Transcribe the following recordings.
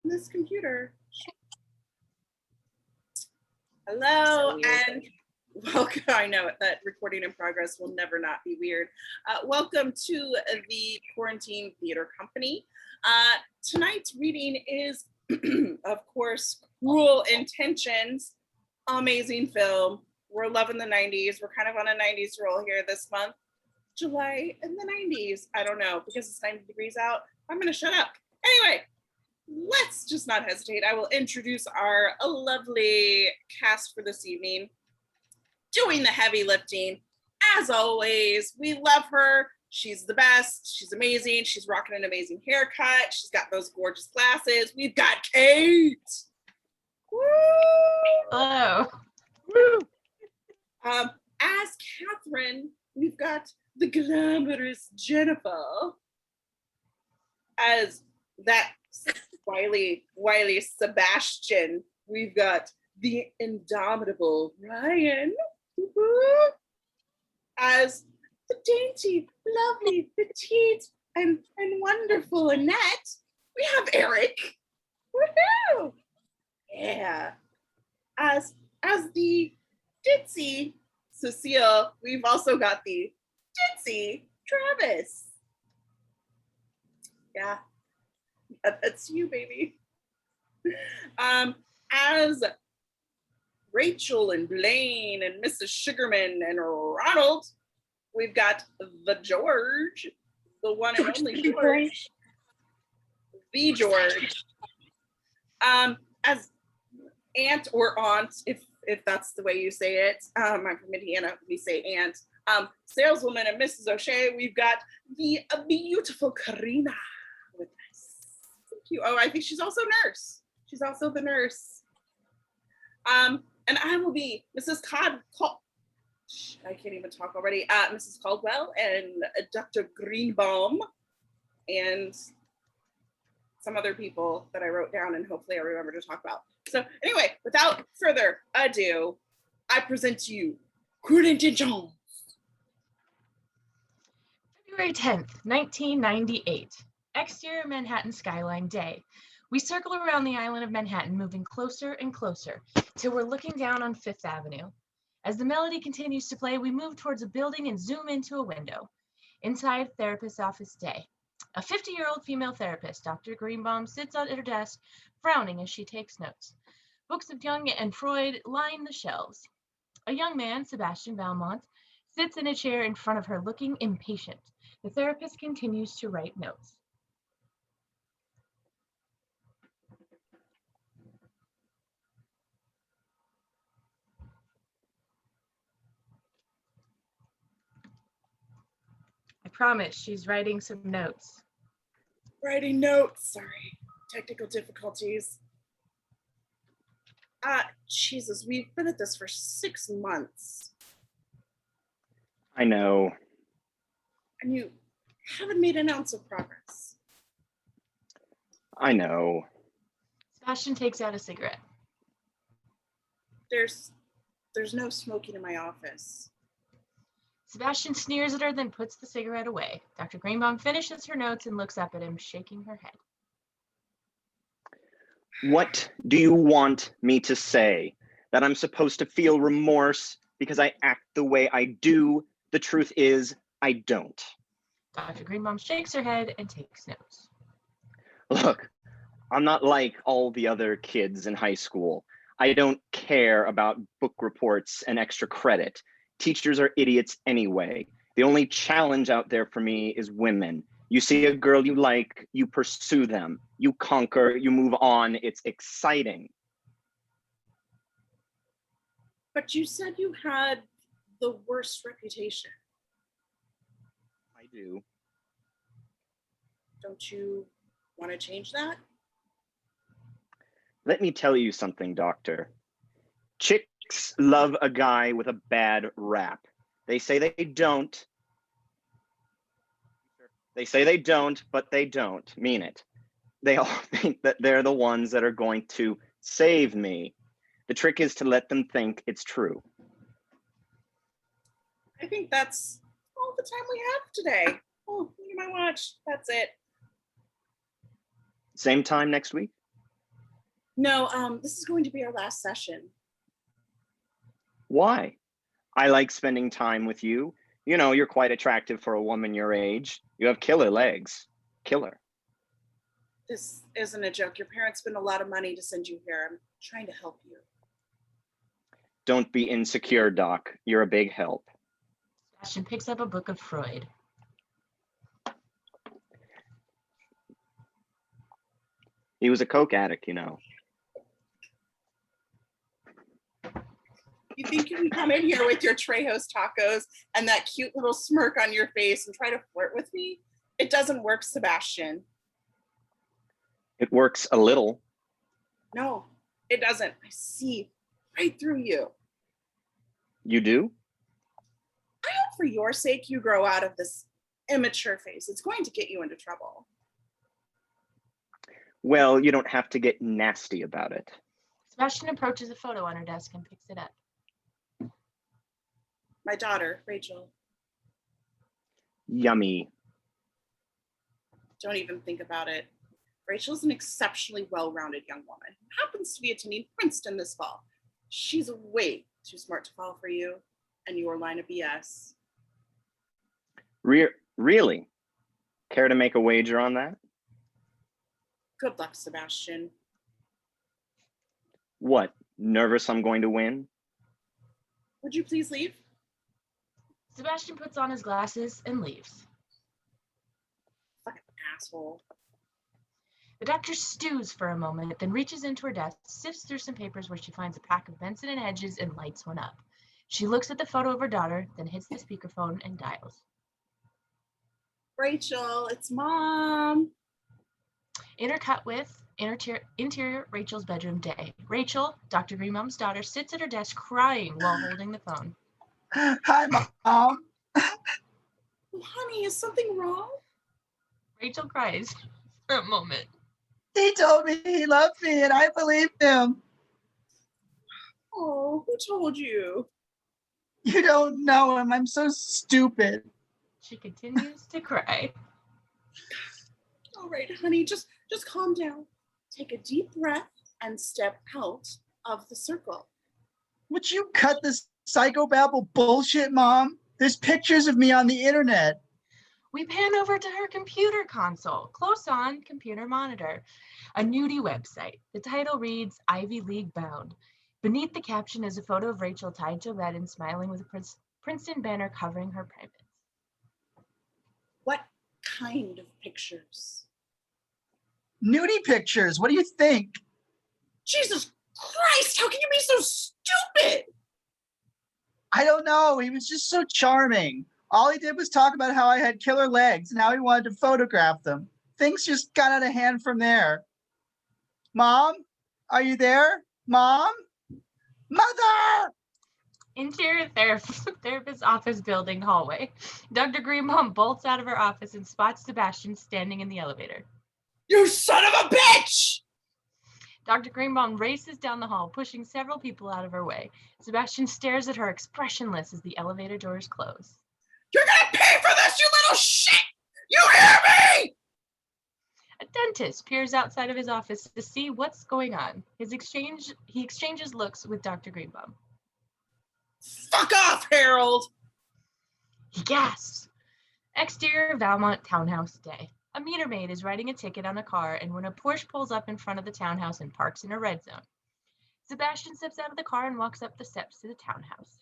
this computer. Hello, and welcome. I know that recording in progress will never not be weird. Welcome to the Quarantine Theater Company. Tonight's reading is, of course, Cruel Intentions. Amazing film. We're loving the 90s. We're kind of on a 90s roll here this month. July in the 90s. I don't know, because it's 90 degrees out. I'm going to shut up. Anyway, let's just not hesitate. I will introduce our lovely cast for this evening. Doing the heavy lifting, as always. We love her. She's the best. She's amazing. She's rocking an amazing haircut. She's got those gorgeous glasses. We've got Kate. Woo! Hello. Woo! As Catherine, we've got the glamorous Jennifer. As that wily Sebastian, we've got the indomitable Ryan. Woo-hoo. As the dainty, lovely, petite, and wonderful Annette, we have Eric. Woohoo! Yeah. As the ditzy Cecile, we've also got the ditzy Travis. Yeah, that's you, baby. As Rachel and Blaine and Mrs. Sugarman and Ronald, we've got the George, the one and only George. The George. As aunt or aunt, if that's the way you say it. I'm from Indiana, we say aunt. Saleswoman and Mrs. O'Shea, we've got the beautiful Karina with us. Thank you. Oh, I think she's also nurse. She's also the nurse. And I will be Mrs. I can't even talk already. Mrs. Caldwell and Dr. Greenbaum and some other people that I wrote down and hopefully I remember to talk about. So anyway, without further ado, I present to you Cruel Intentions. February 10th, 1998. Exterior Manhattan skyline day. We circle around the island of Manhattan, moving closer and closer till we're looking down on Fifth Avenue. As the melody continues to play, we move towards a building and zoom into a window. Inside, therapist's office day. A 50-year-old female therapist, Dr. Greenbaum, sits at her desk, frowning as she takes notes. Books of Jung and Freud line the shelves. A young man, Sebastian Valmont, sits in a chair in front of her, looking impatient. The therapist continues to write notes. I promise she's writing some notes. Writing notes, sorry. Technical difficulties. Jesus, we've been at this for 6 months. I know. And you haven't made an ounce of progress. I know. Sebastian takes out a cigarette. There's no smoking in my office. Sebastian sneers at her, then puts the cigarette away. Dr. Greenbaum finishes her notes and looks up at him, shaking her head. What do you want me to say? That I'm supposed to feel remorse because I act the way I do? The truth is, I don't. Dr. Greenbaum shakes her head and takes notes. Look, I'm not like all the other kids in high school. I don't care about book reports and extra credit. Teachers are idiots anyway. The only challenge out there for me is women. You see a girl you like, you pursue them, you conquer, you move on. It's exciting. But you said you had the worst reputation. I do. Don't you want to change that? Let me tell you something, doctor. Chicks love a guy with a bad rap. They say they don't. They say they don't, but they don't mean it. They all think that they're the ones that are going to save me. The trick is to let them think it's true. I think that's all the time we have today. Oh, look at my watch. That's it. Same time next week? No, this is going to be our last session. Why? I like spending time with you. You know, you're quite attractive for a woman your age. You have killer legs. Killer. This isn't a joke. Your parents spent a lot of money to send you here. I'm trying to help you. Don't be insecure, Doc. You're a big help. Sebastian picks up a book of Freud. He was a coke addict, you know. You think you can come in here with your Trejos tacos and that cute little smirk on your face and try to flirt with me? It doesn't work, Sebastian. It works a little. No, it doesn't. I see right through you. You do? I hope for your sake you grow out of this immature phase. It's going to get you into trouble. Well, you don't have to get nasty about it. Sebastian approaches a photo on her desk and picks it up. My daughter, Rachel. Yummy. Don't even think about it. Rachel's an exceptionally well-rounded young woman who happens to be attending Princeton this fall. She's way too smart to fall for you and your line of BS. Really? Care to make a wager on that? Good luck, Sebastian. What, nervous I'm going to win? Would you please leave? Sebastian puts on his glasses and leaves. Fucking asshole. The doctor stews for a moment, then reaches into her desk, sifts through some papers where she finds a pack of Benson and Hedges and lights one up. She looks at the photo of her daughter, then hits the speakerphone and dials. Rachel, it's Mom. Intercut with interior Rachel's bedroom day. Rachel, Dr. Greenbaum's daughter, sits at her desk crying while holding the phone. Hi, Mom. Oh, honey, is something wrong? Rachel cries for a moment. He told me he loved me and I believed him. Oh, who told you? You don't know him. I'm so stupid. She continues to cry. All right, honey, just calm down. Take a deep breath and step out of the circle. Would you cut this psychobabble bullshit, Mom? There's pictures of me on the internet. We pan over to her computer console, close on computer monitor, a nudie website. The title reads Ivy League Bound. Beneath the caption is a photo of Rachel tied to a bed and smiling with a Princeton banner covering her privates. What kind of pictures? Nudie pictures. What do you think? Jesus Christ, how can you be so stupid? I don't know. He was just so charming. All he did was talk about how I had killer legs and how he wanted to photograph them. Things just got out of hand from there. Mom, are you there? Mom? Mother! Interior therapist's office building hallway. Dr. Greenbaum bolts out of her office and spots Sebastian standing in the elevator. You son of a bitch! Dr. Greenbaum races down the hall, pushing several people out of her way. Sebastian stares at her expressionless as the elevator doors close. You're gonna pay for this, you little shit! You hear me? A dentist peers outside of his office to see what's going on. He exchanges looks with Dr. Greenbaum. Fuck off, Harold! He gasps. Exterior Valmont townhouse day. A meter maid is writing a ticket on a car, and when a Porsche pulls up in front of the townhouse and parks in a red zone, Sebastian steps out of the car and walks up the steps to the townhouse.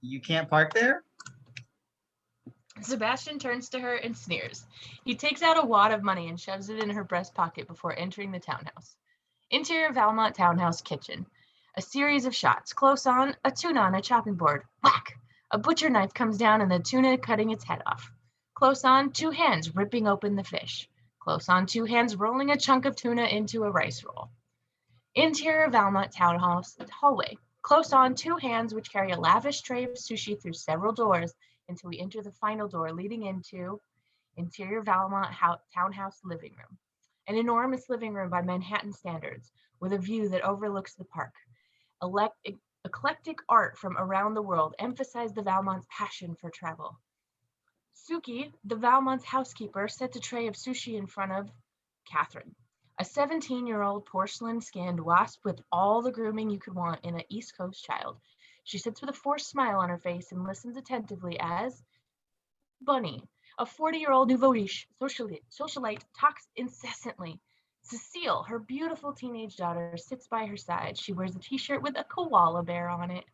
You can't park there? Sebastian turns to her and sneers. He takes out a wad of money and shoves it in her breast pocket before entering the townhouse. Interior Valmont townhouse kitchen. A series of shots. Close on, a tuna on a chopping board. Whack! A butcher knife comes down and the tuna cutting its head off. Close on, two hands ripping open the fish. Close on, two hands rolling a chunk of tuna into a rice roll. Interior Valmont townhouse hallway. Close on, two hands which carry a lavish tray of sushi through several doors until we enter the final door leading into Interior Valmont townhouse living room. an enormous living room by Manhattan standards, with a view that overlooks the park. Eclectic art from around the world emphasized the Valmonts' passion for travel. Suki, the Valmonts' housekeeper, set a tray of sushi in front of Catherine, a 17-year-old porcelain-skinned wasp with all the grooming you could want in an East Coast child. She sits with a forced smile on her face and listens attentively as Bunny, a 40-year-old nouveau riche socialite, talks incessantly. Cecile, her beautiful teenage daughter, sits by her side. She wears a t-shirt with a koala bear on it.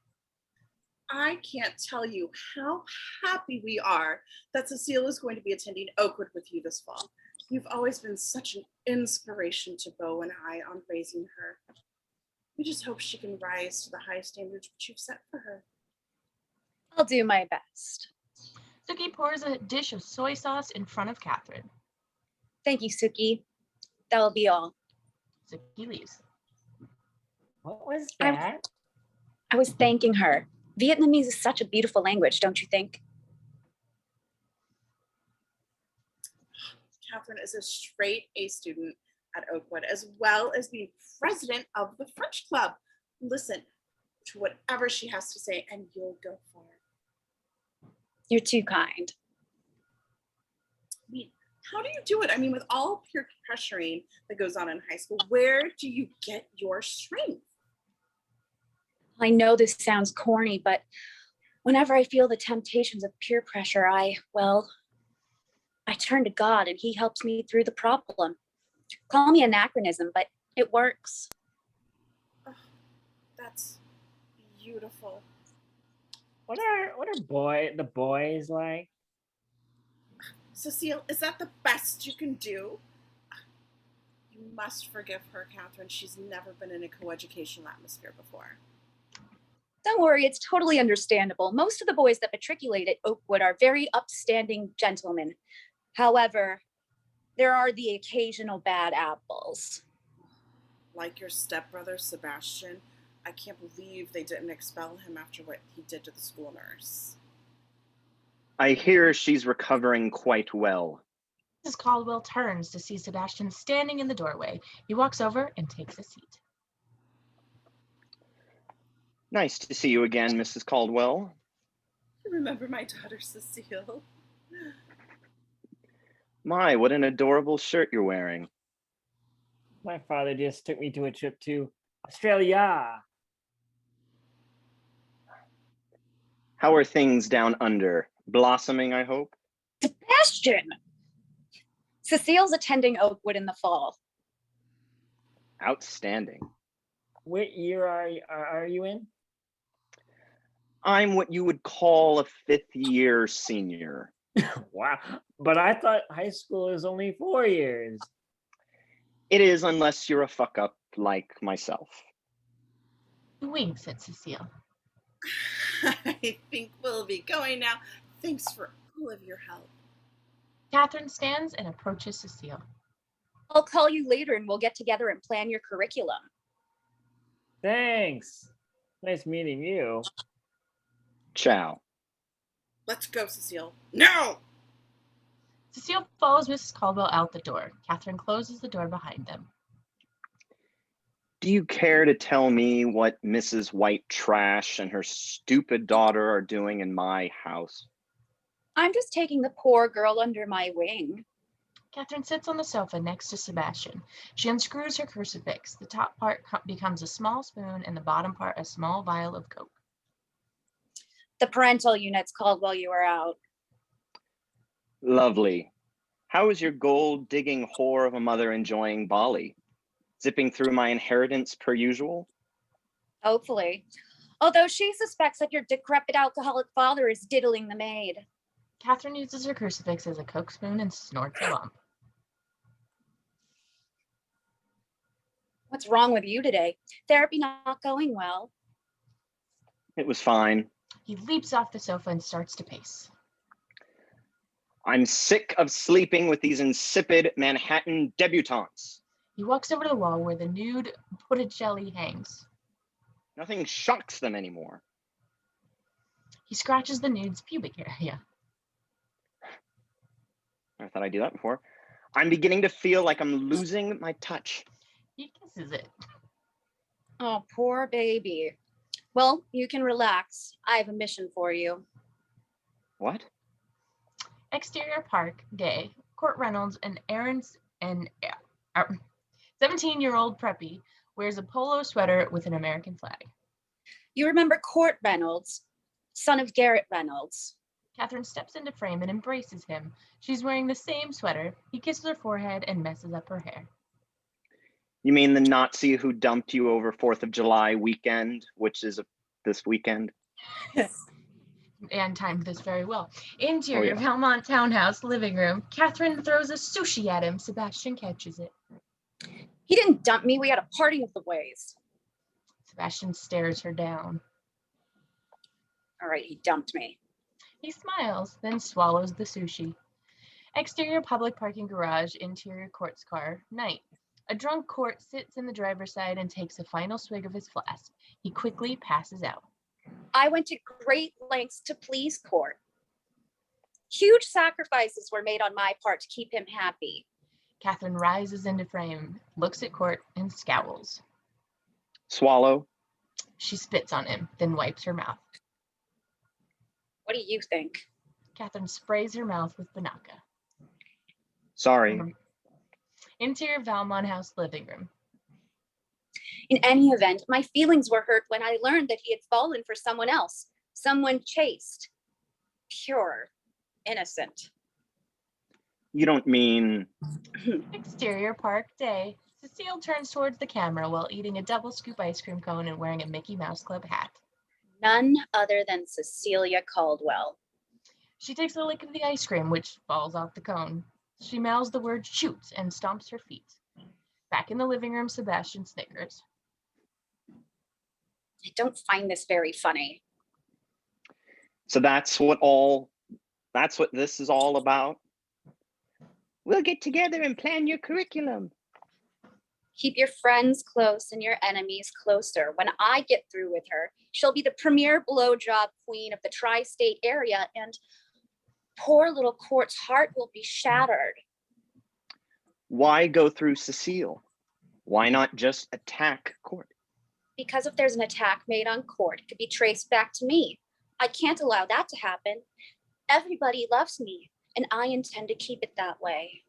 I can't tell you how happy we are that Cecile is going to be attending Oakwood with you this fall. You've always been such an inspiration to Bo and I on raising her. We just hope she can rise to the high standards which you've set for her. I'll do my best. Suki pours a dish of soy sauce in front of Catherine. Thank you, Suki. That'll be all. Suki leaves. What was I'm- that? I was thanking her. Vietnamese is such a beautiful language, don't you think? Catherine is a straight A student at Oakwood, as well as being president of the French Club. Listen to whatever she has to say, and you'll go far. You're too kind. I mean, how do you do it? I mean, with all peer pressuring that goes on in high school, where do you get your strength? I know this sounds corny, but whenever I feel the temptations of peer pressure, I turn to God and he helps me through the problem. Call me anachronism, but it works. Oh, that's beautiful. What are the boys like? Cecile, is that the best you can do? You must forgive her, Catherine. She's never been in a coeducational atmosphere before. Don't worry, it's totally understandable. Most of the boys that matriculate at Oakwood are very upstanding gentlemen. However, there are the occasional bad apples. Like your stepbrother, Sebastian. I can't believe they didn't expel him after what he did to the school nurse. I hear she's recovering quite well. Mrs. Caldwell turns to see Sebastian standing in the doorway. He walks over and takes a seat. Nice to see you again, Mrs. Caldwell. You remember my daughter, Cecile? My, what an adorable shirt you're wearing. My father just took me to a trip to Australia. How are things down under? Blossoming, I hope? Sebastian! Cecile's attending Oakwood in the fall. Outstanding. What year are you in? I'm what you would call a fifth-year senior. Wow, but I thought high school is only 4 years. It is, unless you're a fuck-up like myself. He winks at Cecile. I think we'll be going now. Thanks for all of your help. Catherine stands and approaches Cecile. I'll call you later and we'll get together and plan your curriculum. Thanks. Nice meeting you. Ciao. Let's go, Cecile. No! Cecile follows Mrs. Caldwell out the door. Catherine closes the door behind them. Do you care to tell me what Mrs. White Trash and her stupid daughter are doing in my house? I'm just taking the poor girl under my wing. Catherine sits on the sofa next to Sebastian. She unscrews her crucifix. The top part becomes a small spoon and the bottom part a small vial of Coke. The parental unit's called while you were out. Lovely. How is your gold-digging whore of a mother enjoying Bali? Zipping through my inheritance per usual? Hopefully. Although she suspects that your decrepit alcoholic father is diddling the maid. Catherine uses her crucifix as a Coke spoon and snorts a lump. What's wrong with you today? Therapy not going well. It was fine. He leaps off the sofa and starts to pace. I'm sick of sleeping with these insipid Manhattan debutantes. He walks over to the wall where the nude Botticelli hangs. Nothing shocks them anymore. He scratches the nude's pubic area. I thought I'd do that before. I'm beginning to feel like I'm losing my touch. He kisses it. Oh, poor baby. Well, you can relax. I have a mission for you. What? Exterior park, day. Court Reynolds and 17-year-old preppy wears a polo sweater with an American flag. You remember Court Reynolds, son of Garrett Reynolds. Catherine steps into frame and embraces him. She's wearing the same sweater. He kisses her forehead and messes up her hair. You mean the Nazi who dumped you over 4th of July weekend, which is this weekend? And timed this very well. Interior Oh, yeah. Valmont townhouse living room. Catherine throws a sushi at him. Sebastian catches it. He didn't dump me. We had a parting of the ways. Sebastian stares her down. All right, he dumped me. He smiles, then swallows the sushi. Exterior public parking garage, interior Court's car, night. A drunk Court sits in the driver's side and takes a final swig of his flask. He quickly passes out. I went to great lengths to please Court. Huge sacrifices were made on my part to keep him happy. Catherine rises into frame, looks at Court, and scowls. Swallow. She spits on him, then wipes her mouth. What do you think? Catherine sprays her mouth with Banaka. Sorry. Interior Valmont house living room. In any event, my feelings were hurt when I learned that he had fallen for someone else, someone chaste, pure, innocent. You don't mean... Exterior park, day. Cecile turns towards the camera while eating a double scoop ice cream cone and wearing a Mickey Mouse Club hat. None other than Cecilia Caldwell. She takes a lick of the ice cream, which falls off the cone. She mouths the word shoot and stomps her feet. Back in the living room, Sebastian snickers. I don't find this very funny. So that's what this is all about? We'll get together and plan your curriculum. Keep your friends close and your enemies closer. When I get through with her, she'll be the premier blowjob queen of the tri-state area, and poor little Court's heart will be shattered. Why go through Cecile? Why not just attack Court? Because if there's an attack made on Court, it could be traced back to me. I can't allow that to happen. Everybody loves me, and I intend to keep it that way.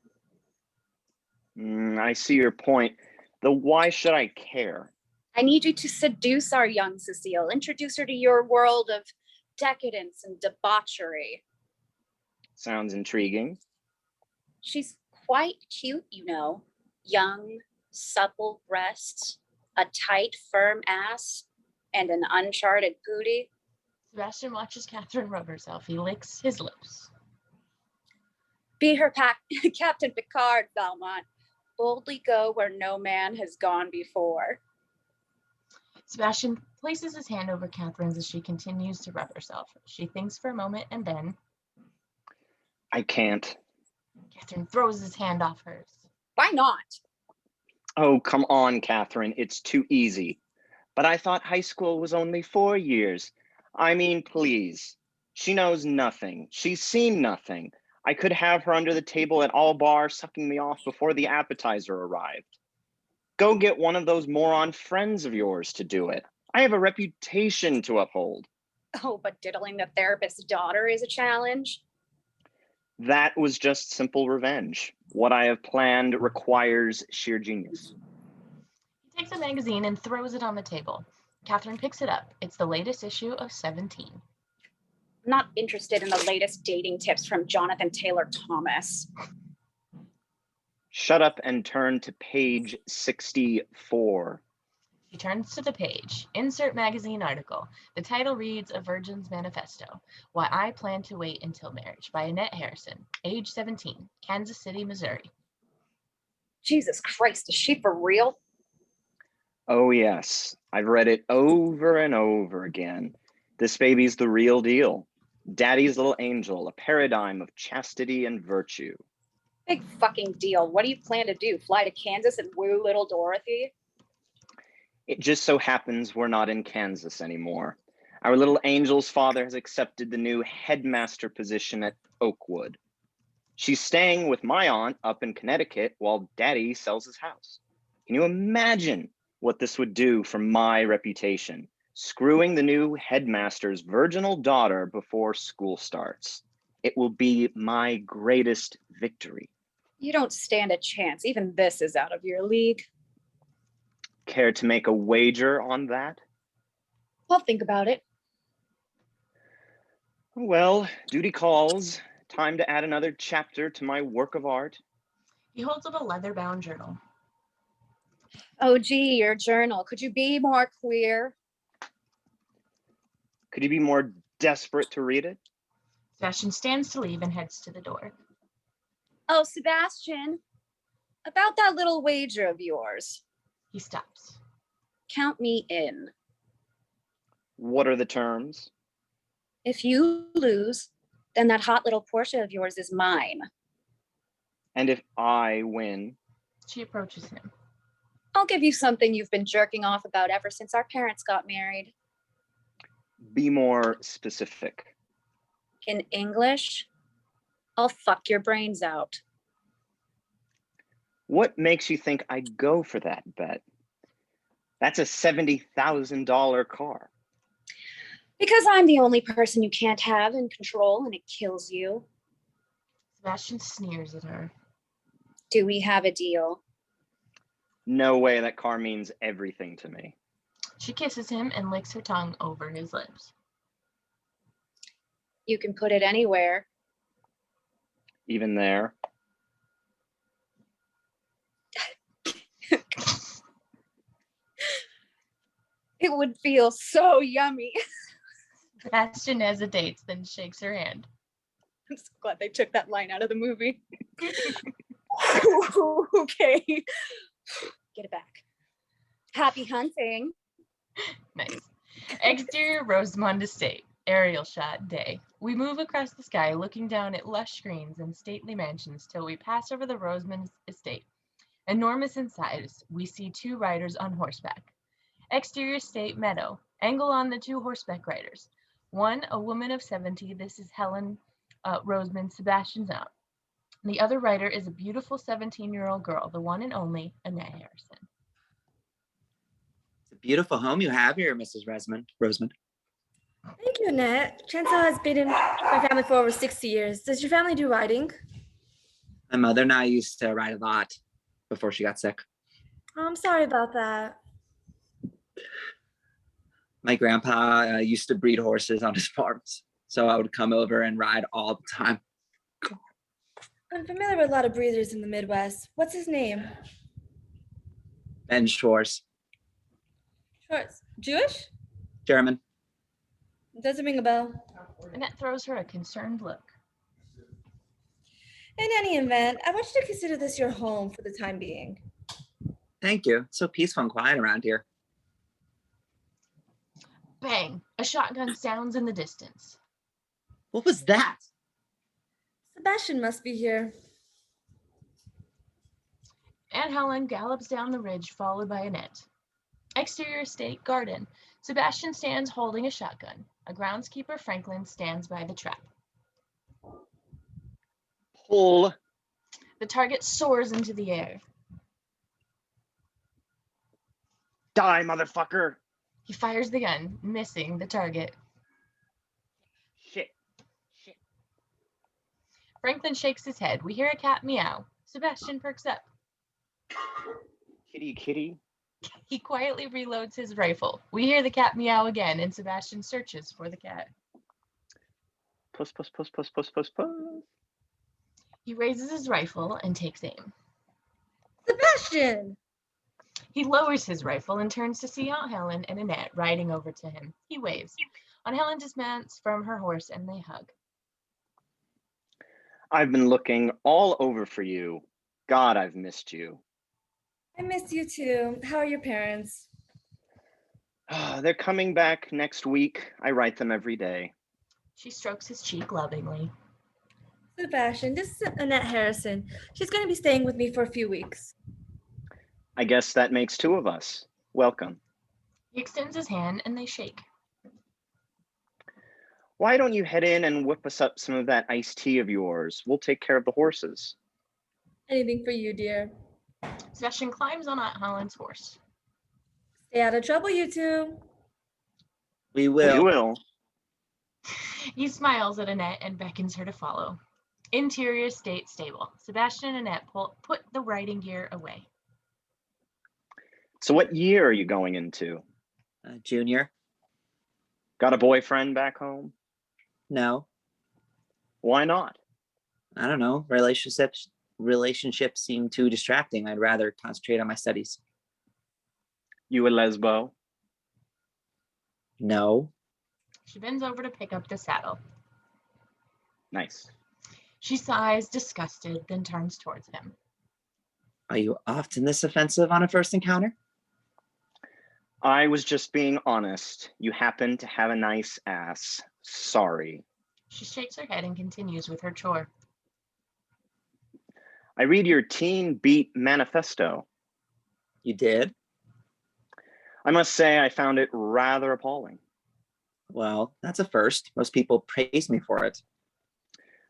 I see your point. Though why should I care? I need you to seduce our young Cecile, introduce her to your world of decadence and debauchery. Sounds intriguing. She's quite cute, you know. Young, supple breasts, a tight, firm ass, and an uncharted booty. Sebastian watches Catherine rub herself. He licks his lips. Be her Captain Picard, Valmont. Boldly go where no man has gone before. Sebastian places his hand over Catherine's as she continues to rub herself. She thinks for a moment and then... I can't. Catherine throws his hand off hers. Why not? Oh, come on, Catherine. It's too easy. But I thought high school was only 4 years. I mean, please. She knows nothing. She's seen nothing. I could have her under the table at all bar sucking me off before the appetizer arrived. Go get one of those moron friends of yours to do it. I have a reputation to uphold. Oh, but diddling the therapist's daughter is a challenge. That was just simple revenge. What I have planned requires sheer genius. He takes a magazine and throws it on the table. Catherine picks it up. It's the latest issue of 17. I'm not interested in the latest dating tips from Jonathan Taylor Thomas. Shut up and turn to page 64. She turns to the page. Insert magazine article. The title reads A Virgin's Manifesto. Why I Plan to Wait Until Marriage by Annette Harrison, age 17, Kansas City, Missouri. Jesus Christ, is she for real? Oh yes, I've read it over and over again. This baby's the real deal. Daddy's little angel, a paradigm of chastity and virtue. Big fucking deal. What do you plan to do? Fly to Kansas and woo little Dorothy? It just so happens we're not in Kansas anymore. Our little angel's father has accepted the new headmaster position at Oakwood. She's staying with my aunt up in Connecticut while daddy sells his house. Can you imagine what this would do for my reputation? Screwing the new headmaster's virginal daughter before school starts. It will be my greatest victory. You don't stand a chance. Even this is out of your league. Care to make a wager on that? I'll think about it. Well, duty calls. Time to add another chapter to my work of art. He holds up a leather-bound journal. Oh, gee, your journal. Could you be more queer? Could you be more desperate to read it? Sebastian stands to leave and heads to the door. Oh, Sebastian, about that little wager of yours. He stops. Count me in. What are the terms? If you lose, then that hot little Porsche of yours is mine. And if I win? She approaches him. I'll give you something you've been jerking off about ever since our parents got married. Be more specific. In English, I'll fuck your brains out. What makes you think I'd go for that bet? That's a $70,000 car. Because I'm the only person you can't have in control and it kills you. Sebastian sneers at her. Do we have a deal? No way, that car means everything to me. She kisses him and licks her tongue over his lips. You can put it anywhere. Even there. It would feel so yummy. Sebastian hesitates, then shakes her hand. I'm so glad they took that line out of the movie. Okay. Get it back. Happy hunting. Nice. Exterior Rosamond Estate. Aerial shot day. We move across the sky, looking down at lush greens and stately mansions till we pass over the Rosamond Estate. Enormous in size, we see two riders on horseback. Exterior state meadow. Angle on the two horseback riders. One, a woman of 70. This is Helen Rosamond, Sebastian's aunt. The other rider is a beautiful 17-year-old girl, the one and only Annette Harrison. It's a beautiful home you have here, Mrs. Rosamond. Thank you, Annette. Chancel has been in my family for over 60 years. Does your family do riding? My mother and I used to ride a lot before she got sick. Oh, I'm sorry about that. My grandpa used to breed horses on his farms, so I would come over and ride all the time. I'm familiar with a lot of breeders in the Midwest. What's his name? Ben Schwartz, Schwartz. Jewish? German. Doesn't ring a bell. Annette throws her a concerned look. In any event, I want you to consider this your home for the time being. Thank you. It's so peaceful and quiet around here. Bang! A shotgun sounds in the distance. What was that? Sebastian must be here. Aunt Helen gallops down the ridge, followed by Annette. Exterior estate garden. Sebastian stands holding a shotgun. A groundskeeper, Franklin, stands by the trap. Pull. The target soars into the air. Die, motherfucker. He fires the gun, missing the target. Shit. Franklin shakes his head. We hear a cat meow. Sebastian perks up. Kitty. He quietly reloads his rifle. We hear the cat meow again, and Sebastian searches for the cat. Puss. He raises his rifle and takes aim. Sebastian! He lowers his rifle and turns to see Aunt Helen and Annette riding over to him. He waves. Aunt Helen dismounts from her horse and they hug. I've been looking all over for you. God, I've missed you. I miss you too. How are your parents? They're coming back next week. I write them every day. She strokes his cheek lovingly. Sebastian, this is Annette Harrison. She's going to be staying with me for a few weeks. I guess that makes two of us. Welcome. He extends his hand and they shake. Why don't you head in and whip us up some of that iced tea of yours? We'll take care of the horses. Anything for you, dear. Sebastian climbs on Aunt Helen's horse. Stay out of trouble, you two. We We will. will. He smiles at Annette and beckons her to follow. Interior state stable. Sebastian and Annette put the riding gear away. So what year are you going into? Junior? Got a boyfriend back home? No, Why not? I don't know. Relationships seem too distracting. I'd rather concentrate on my studies. You a lesbo? No. She bends over to pick up the saddle. Nice. She sighs, disgusted, then turns towards him. Are you often this offensive on a first encounter? I was just being honest. You happen to have a nice ass. Sorry. She shakes her head and continues with her chore. I read your Teen Beat manifesto. You did? I must say I found it rather appalling. Well, that's a first. Most people praise me for it.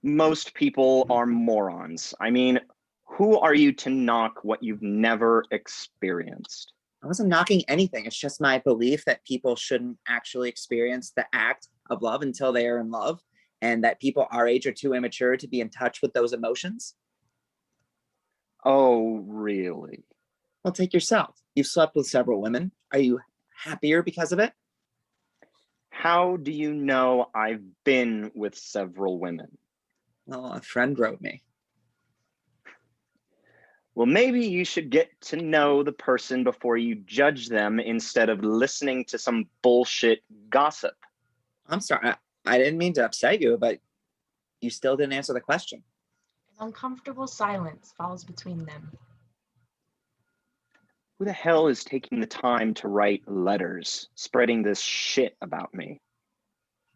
Most people are morons. I mean, who are you to knock what you've never experienced? I wasn't knocking anything. It's just my belief that people shouldn't actually experience the act of love until they are in love, and that people our age are too immature to be in touch with those emotions. Oh, really? Well, take yourself. You've slept with several women. Are you happier because of it? How do you know I've been with several women? Well, a friend wrote me. Well, maybe you should get to know the person before you judge them instead of listening to some bullshit gossip. I'm sorry. I didn't mean to upset you, but you still didn't answer the question. An uncomfortable silence falls between them. Who the hell is taking the time to write letters, spreading this shit about me?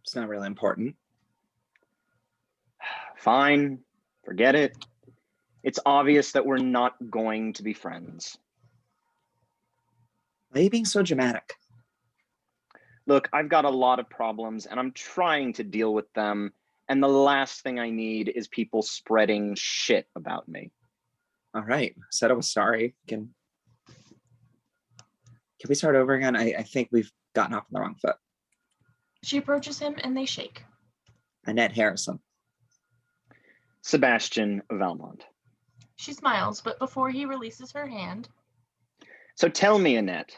It's not really important. Fine, forget it. It's obvious that we're not going to be friends. Why are you being so dramatic? Look, I've got a lot of problems and I'm trying to deal with them. And the last thing I need is people spreading shit about me. All right. Said I was sorry. Can we start over again? I think we've gotten off on the wrong foot. She approaches him and they shake. Annette Harrison. Sebastian Valmont. She smiles, but before he releases her hand, So tell me, Annette,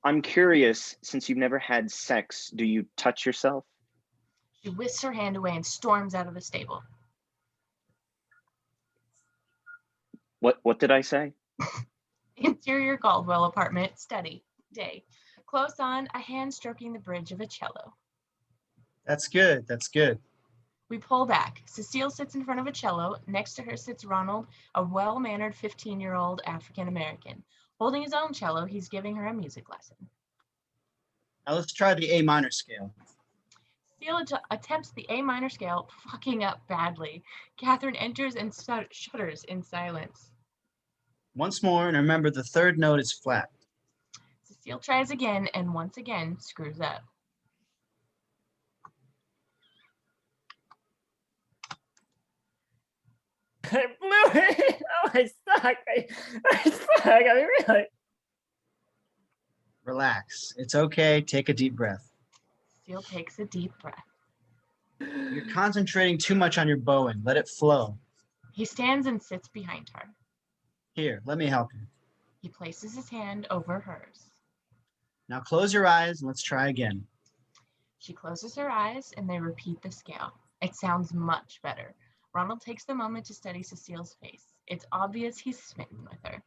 I'm curious, since you've never had sex, do you touch yourself? she whisks her hand away and storms out of the stable. What did I say? Interior Caldwell apartment, study, day. Close on, a hand stroking the bridge of a cello. That's good. That's good. We pull back. Cecile sits in front of a cello. Next to her sits Ronald, a well-mannered 15-year-old African-American. Holding his own cello, he's giving her a music lesson. Now let's try the A minor scale. Cecile attempts the A minor scale, fucking up badly. Catherine enters and shudders in silence. Once more, and remember the third note is flat. Cecile tries again and once again screws up. I blew it. Oh, I suck. I suck. I mean, really. Relax. It's okay. Take a deep breath. Cecile takes a deep breath. You're concentrating too much on your bowing. Let it flow. He stands and sits behind her. Here, let me help you. He places his hand over hers. Now close your eyes and let's try again. She closes her eyes and they repeat the scale. It sounds much better. Ronald takes the moment to study Cecile's face. It's obvious he's smitten with her.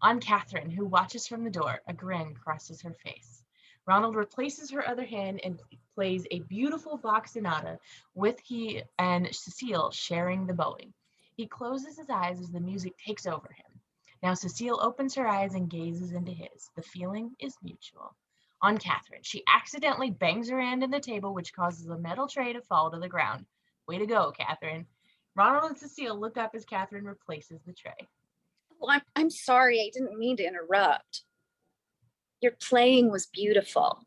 On Catherine, who watches from the door, a grin crosses her face. Ronald replaces her other hand and plays a beautiful Bach sonata with he and Cecile sharing the bowing. He closes his eyes as the music takes over him. Now Cecile opens her eyes and gazes into his. The feeling is mutual. On Catherine, she accidentally bangs her hand in the table, which causes a metal tray to fall to the ground. Way to go, Catherine. Ronald and Cecile look up as Catherine replaces the tray. Well, I'm sorry. I didn't mean to interrupt. Your playing was beautiful.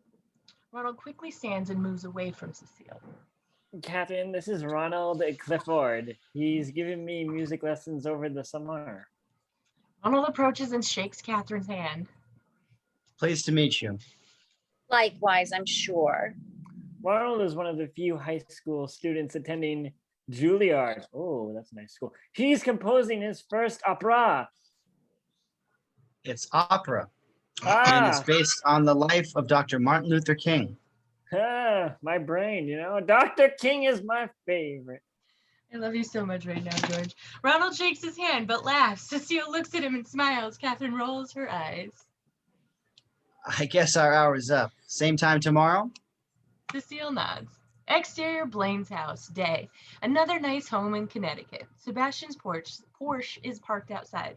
Ronald quickly stands and moves away from Cecile. Catherine, this is Ronald Clifford. He's given me music lessons over the summer. Ronald approaches and shakes Catherine's hand. Pleased to meet you. Likewise, I'm sure. Ronald is one of the few high school students attending Juilliard. Oh, that's a nice school. He's composing his first opera. It's opera, and it's Ah, based on the life of Dr. Martin Luther King. my brain, Dr. King is my favorite. I love you so much right now, George. Ronald shakes his hand but laughs. Cecile looks at him and smiles. Catherine rolls her eyes. I guess our hour is up. Same time tomorrow? Cecile nods. Exterior Blaine's house, day. Another nice home in Connecticut. Sebastian's Porsche is parked outside.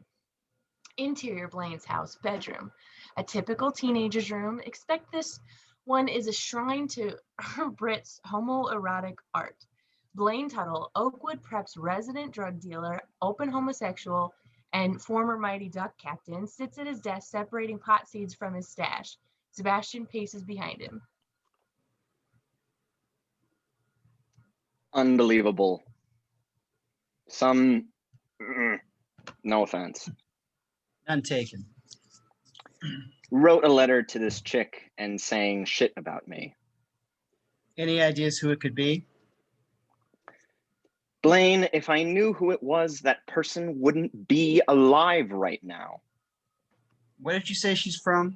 Interior Blaine's house, bedroom. A typical teenager's room. Expect this one is a shrine to Brit's homoerotic art. Blaine Tuttle, Oakwood Prep's resident drug dealer, open homosexual, and former Mighty Duck captain, sits at his desk separating pot seeds from his stash. Sebastian paces behind him. Unbelievable. Some, no offense, None taken. wrote a letter to this chick and saying shit about me. Any ideas who it could be? Blaine, if I knew who it was, that person wouldn't be alive right now. Where did you say she's from?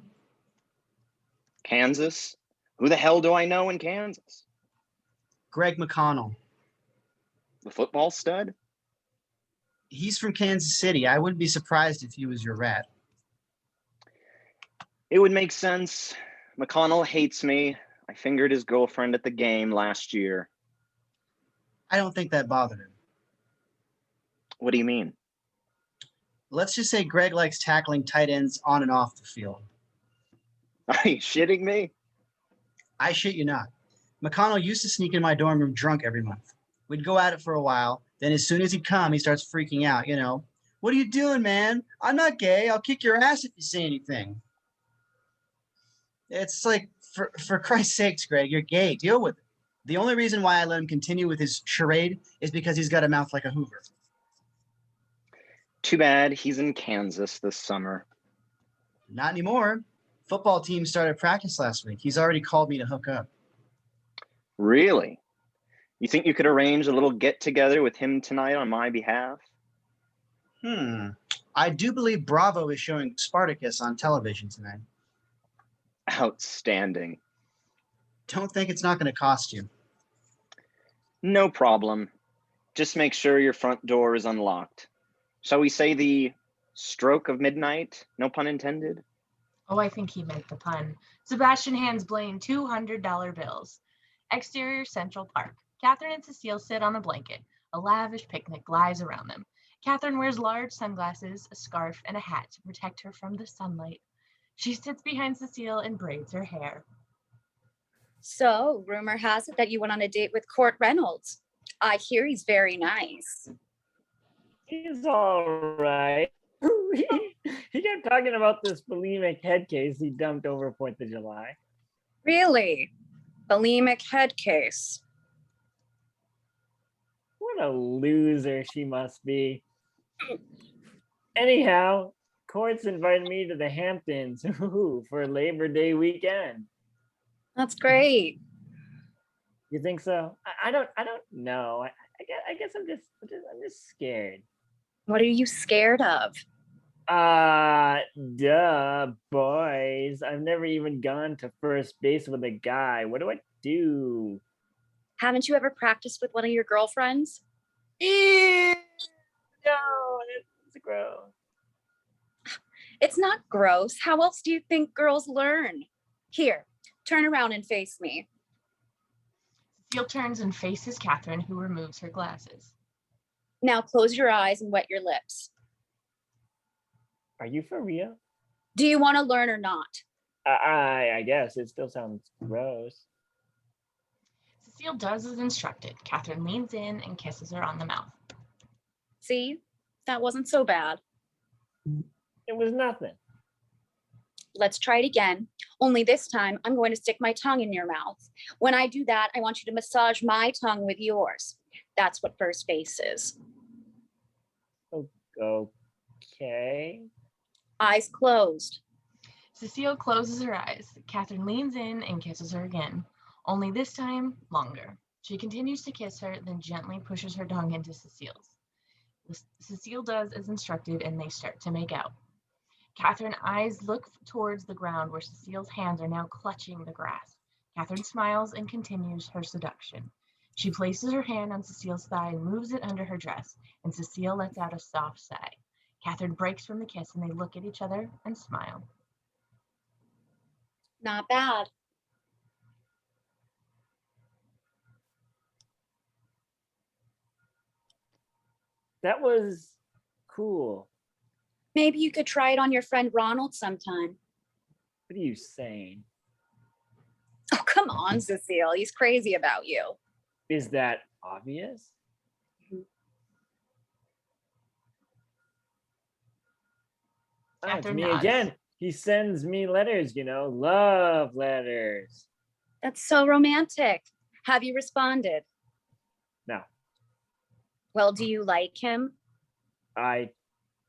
Kansas? Who the hell do I know in Kansas? Greg McConnell. The football stud? He's from Kansas City. I wouldn't be surprised if he was your rat. It would make sense. McConnell hates me. I fingered his girlfriend at the game last year. I don't think that bothered him. What do you mean? Let's just say Greg likes tackling tight ends on and off the field. Are you shitting me? I shit you not. McConnell used to sneak in my dorm room drunk every month. We'd go at it for a while. Then as soon as he'd come, he starts freaking out, What are you doing, man? I'm not gay. I'll kick your ass if you say anything. It's like, for Christ's sakes, Greg, you're gay. Deal with it. The only reason why I let him continue with his charade is because he's got a mouth like a Hoover. Too bad he's in Kansas this summer. Not anymore. Football team started practice last week. He's already called me to hook up. Really? You think you could arrange a little get together with him tonight on my behalf? I do believe Bravo is showing Spartacus on television tonight. Outstanding. Don't think it's not going to cost you. No problem. Just make sure your front door is unlocked. Shall we say the stroke of midnight? No pun intended. Oh, I think he meant the pun. Sebastian hands Blaine $200 bills. Exterior Central Park. Catherine and Cecile sit on a blanket. A lavish picnic lies around them. Catherine wears large sunglasses, a scarf, and a hat to protect her from the sunlight. She sits behind Cecile and braids her hair. So, rumor has it that you went on a date with Court Reynolds. I hear he's very nice. He's all right. He kept talking about this bulimic head case he dumped over 4th of July. Really? Bulimic head case. What a loser she must be. Anyhow, Court's invited me to the Hamptons for Labor Day weekend. That's great. You think so? I don't know. I guess I'm just scared. What are you scared of? Duh, boys. I've never even gone to first base with a guy. What do I do? Haven't you ever practiced with one of your girlfriends? Ew, no, that's gross. It's not gross. How else do you think girls learn? Here, turn around and face me. Cecile turns and faces Catherine, who removes her glasses. Now close your eyes and wet your lips. Are you for real? Do you want to learn or not? I guess it still sounds gross. Cecile does as instructed. Catherine leans in and kisses her on the mouth. See, that wasn't so bad. It was nothing. Let's try it again. Only this time, I'm going to stick my tongue in your mouth. When I do that, I want you to massage my tongue with yours. That's what first base is. Okay. Eyes closed. Cecile closes her eyes. Catherine leans in and kisses her again, only this time longer. She continues to kiss her, then gently pushes her tongue into Cecile's. Cecile does as instructed, and they start to make out. Catherine's eyes look towards the ground where Cecile's hands are now clutching the grass. Catherine smiles and continues her seduction. She places her hand on Cecile's thigh and moves it under her dress, and Cecile lets out a soft sigh. Catherine breaks from the kiss, and they look at each other and smile. Not bad. That was cool. Maybe you could try it on your friend Ronald sometime. What are you saying? Oh, come on, Cecile. He's crazy about you. Is that obvious? Oh, it's Catherine me nods. again. He sends me letters, love letters. That's so romantic. Have you responded? No, Well, do you like him? I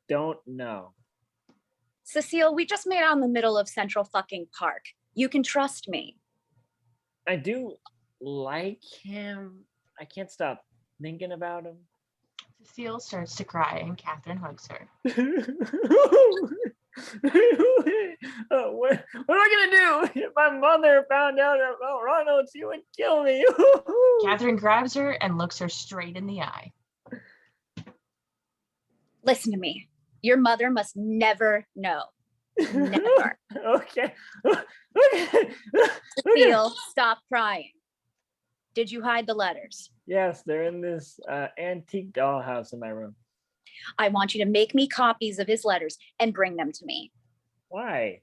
don't know. Cecile, we just made out in the middle of Central fucking Park. You can trust me. I do like him. I can't stop thinking about him. Cecile starts to cry, and Catherine hugs her. What am I gonna do if my mother found out about Ronald? She would kill me. Catherine grabs her and looks her straight in the eye. Listen to me. Your mother must never know. Never. Okay. Okay. Cecile, stop crying. Did you hide the letters? Yes, they're in this antique dollhouse in my room. I want you to make me copies of his letters and bring them to me. Why?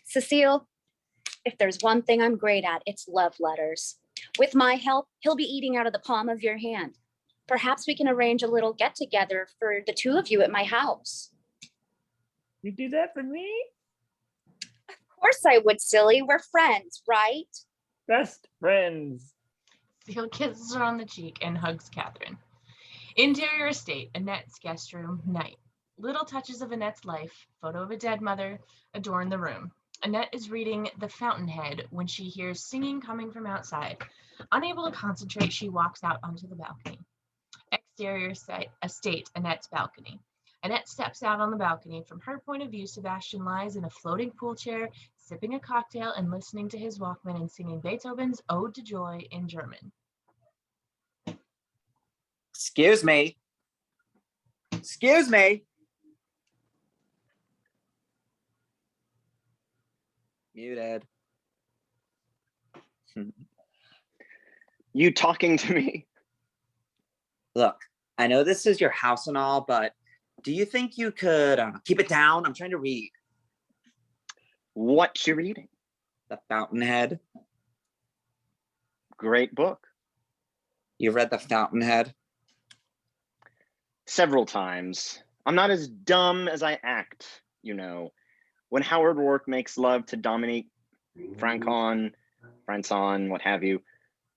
Cecile, if there's one thing I'm great at, it's love letters. With my help, he'll be eating out of the palm of your hand. Perhaps we can arrange a little get together for the two of you at my house. You do that for me? Of course I would, silly. We're friends, right? Best friends. Cecile kisses her on the cheek and hugs Catherine. Interior estate, Annette's guest room, night. Little touches of Annette's life, photo of a dead mother, adorn the room. Annette is reading The Fountainhead when she hears singing coming from outside. Unable to concentrate, she walks out onto the balcony. Exterior estate, Annette's balcony. Annette steps out on the balcony. From her point of view, Sebastian lies in a floating pool chair, sipping a cocktail and listening to his Walkman and singing Beethoven's Ode to Joy in German. Excuse me. Excuse me. Muted. You talking to me? Look, I know this is your house and all, but do you think you could keep it down? I'm trying to read. What you reading? The Fountainhead. Great book. You've read The Fountainhead? Several times. I'm not as dumb as I act, When Howard Rourke makes love to Dominique Franson, what have you,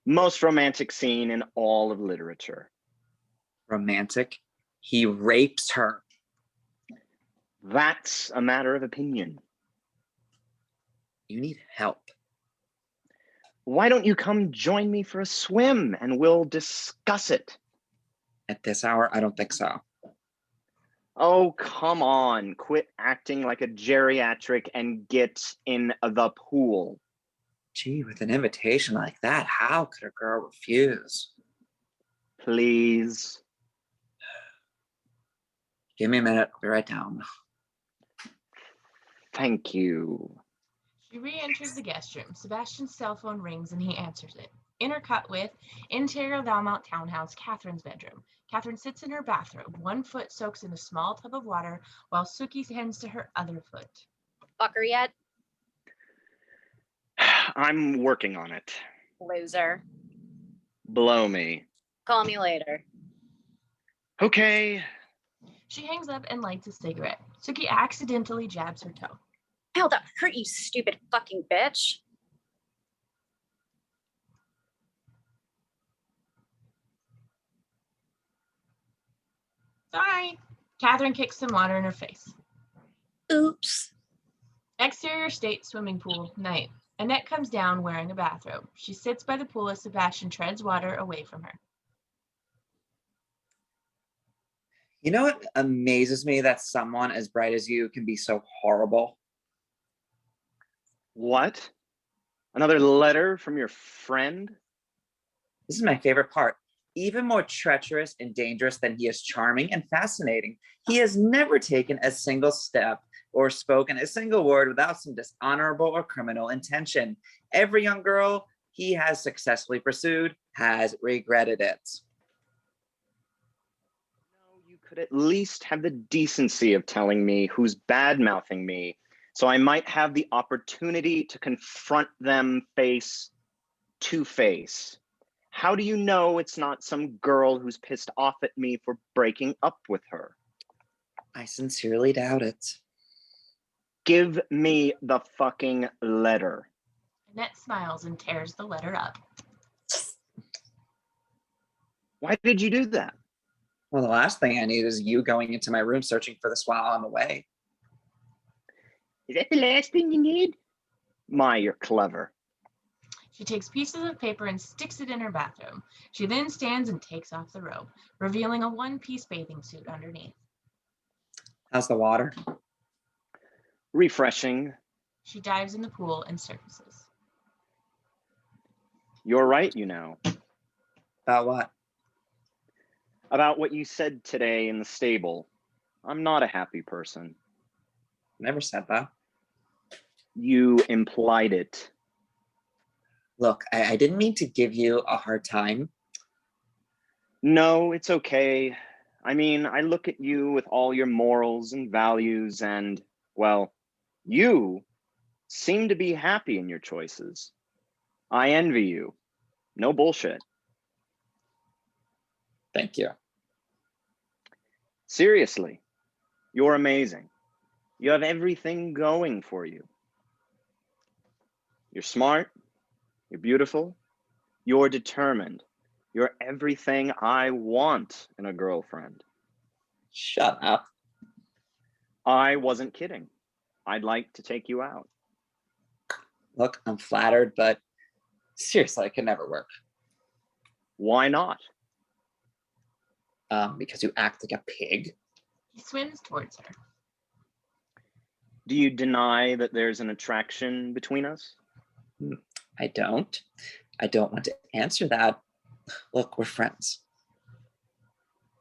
most romantic scene in all of literature. Romantic? He rapes her. That's a matter of opinion. You need help. Why don't you come join me for a swim and we'll discuss it? At this hour, I don't think so. Oh, come on. Quit acting like a geriatric and get in the pool. Gee, with an invitation like that, how could a girl refuse? Please. Give me a minute. I'll be right down. Thank you. She re-enters the guest room. Sebastian's cell phone rings and he answers it. Intercut with interior Valmont townhouse, Catherine's bedroom. Catherine sits in her bathrobe. One foot soaks in a small tub of water while Suki tends to her other foot. Fucker yet? I'm working on it. Loser. Blow me. Call me later. Okay. She hangs up and lights a cigarette. Suki accidentally jabs her toe. Ow, that hurt, you stupid fucking bitch. Sorry. Catherine kicks some water in her face. Oops. Exterior state swimming pool, night. Annette comes down wearing a bathrobe. She sits by the pool as Sebastian treads water away from her. You know what amazes me? That someone as bright as you can be so horrible. What? Another letter from your friend? This is my favorite part. Even more treacherous and dangerous than he is charming and fascinating, he has never taken a single step or spoken a single word without some dishonorable or criminal intention. Every young girl he has successfully pursued has regretted it. You could at least have the decency of telling me who's bad-mouthing me, so I might have the opportunity to confront them face to face. How do you know it's not some girl who's pissed off at me for breaking up with her? I sincerely doubt it. Give me the fucking letter. Annette smiles and tears the letter up. Why did you do that? Well, the last thing I need is you going into my room searching for this while I'm away. Is that the last thing you need? My, you're clever. She takes pieces of paper and sticks it in her bathrobe. She then stands and takes off the robe, revealing a one-piece bathing suit underneath. How's the water? Refreshing. She dives in the pool and surfaces. You're right, you know. About what? About what you said today in the stable. I'm not a happy person. Never said that. You implied it. Look, I didn't mean to give you a hard time. No, it's okay. I mean, I look at you with all your morals and values and, well, you seem to be happy in your choices. I envy you. No bullshit. Thank you. Seriously, you're amazing. You have everything going for you. You're smart. You're beautiful. You're determined. You're everything I want in a girlfriend. Shut up. I wasn't kidding. I'd like to take you out. Look, I'm flattered, but seriously, it could never work. Why not? Because you act like a pig. He swims towards her. Do you deny that there's an attraction between us? I don't. I don't want to answer that. Look, we're friends.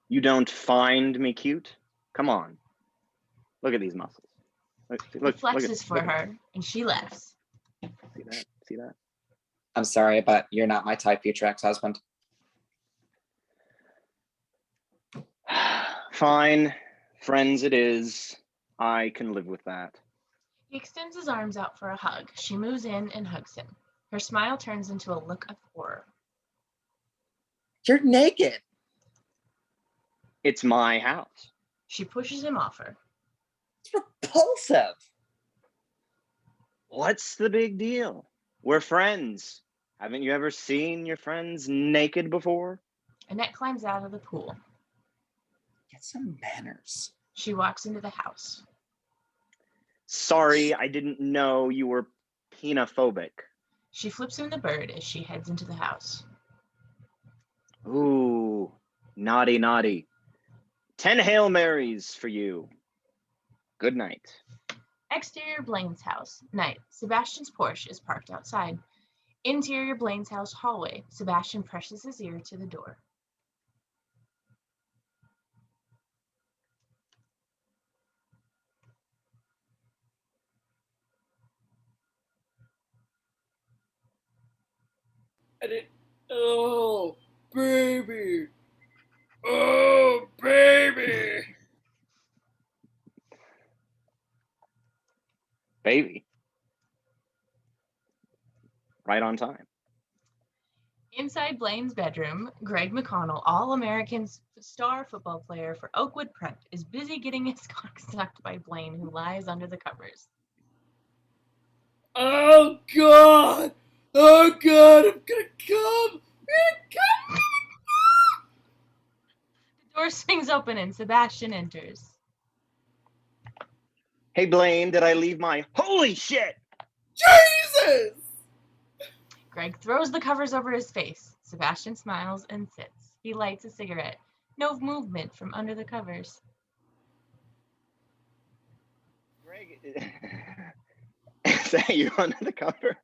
You don't find me cute? Come on. Look at these muscles. He flexes for her, and she laughs. See that? See that? I'm sorry, but you're not my type, future ex-husband. Fine. Friends it is. I can live with that. He extends his arms out for a hug. She moves in and hugs him. Her smile turns into a look of horror. You're naked. It's my house. She pushes him off her. It's repulsive. What's the big deal? We're friends. Haven't you ever seen your friends naked before? Annette climbs out of the pool. Get some manners. She walks into the house. Sorry, I didn't know you were penophobic. She flips him the bird as she heads into the house. Ooh, naughty, naughty. 10 Hail Marys for you. Good night. Exterior Blaine's house. Night. Sebastian's Porsche is parked outside. Interior Blaine's house hallway. Sebastian presses his ear to the door. Oh, baby. Oh, baby. Baby. Right on time. Inside Blaine's bedroom, Greg McConnell, All-American star football player for Oakwood Prep, is busy getting his cock sucked by Blaine, who lies under the covers. Oh God! Oh God! I'm gonna come! The door swings open and Sebastian enters. Hey, Blaine, did I leave my holy shit? Jesus! Greg throws the covers over his face. Sebastian smiles and sits. He lights a cigarette. No movement from under the covers. Greg, is that you under the covers?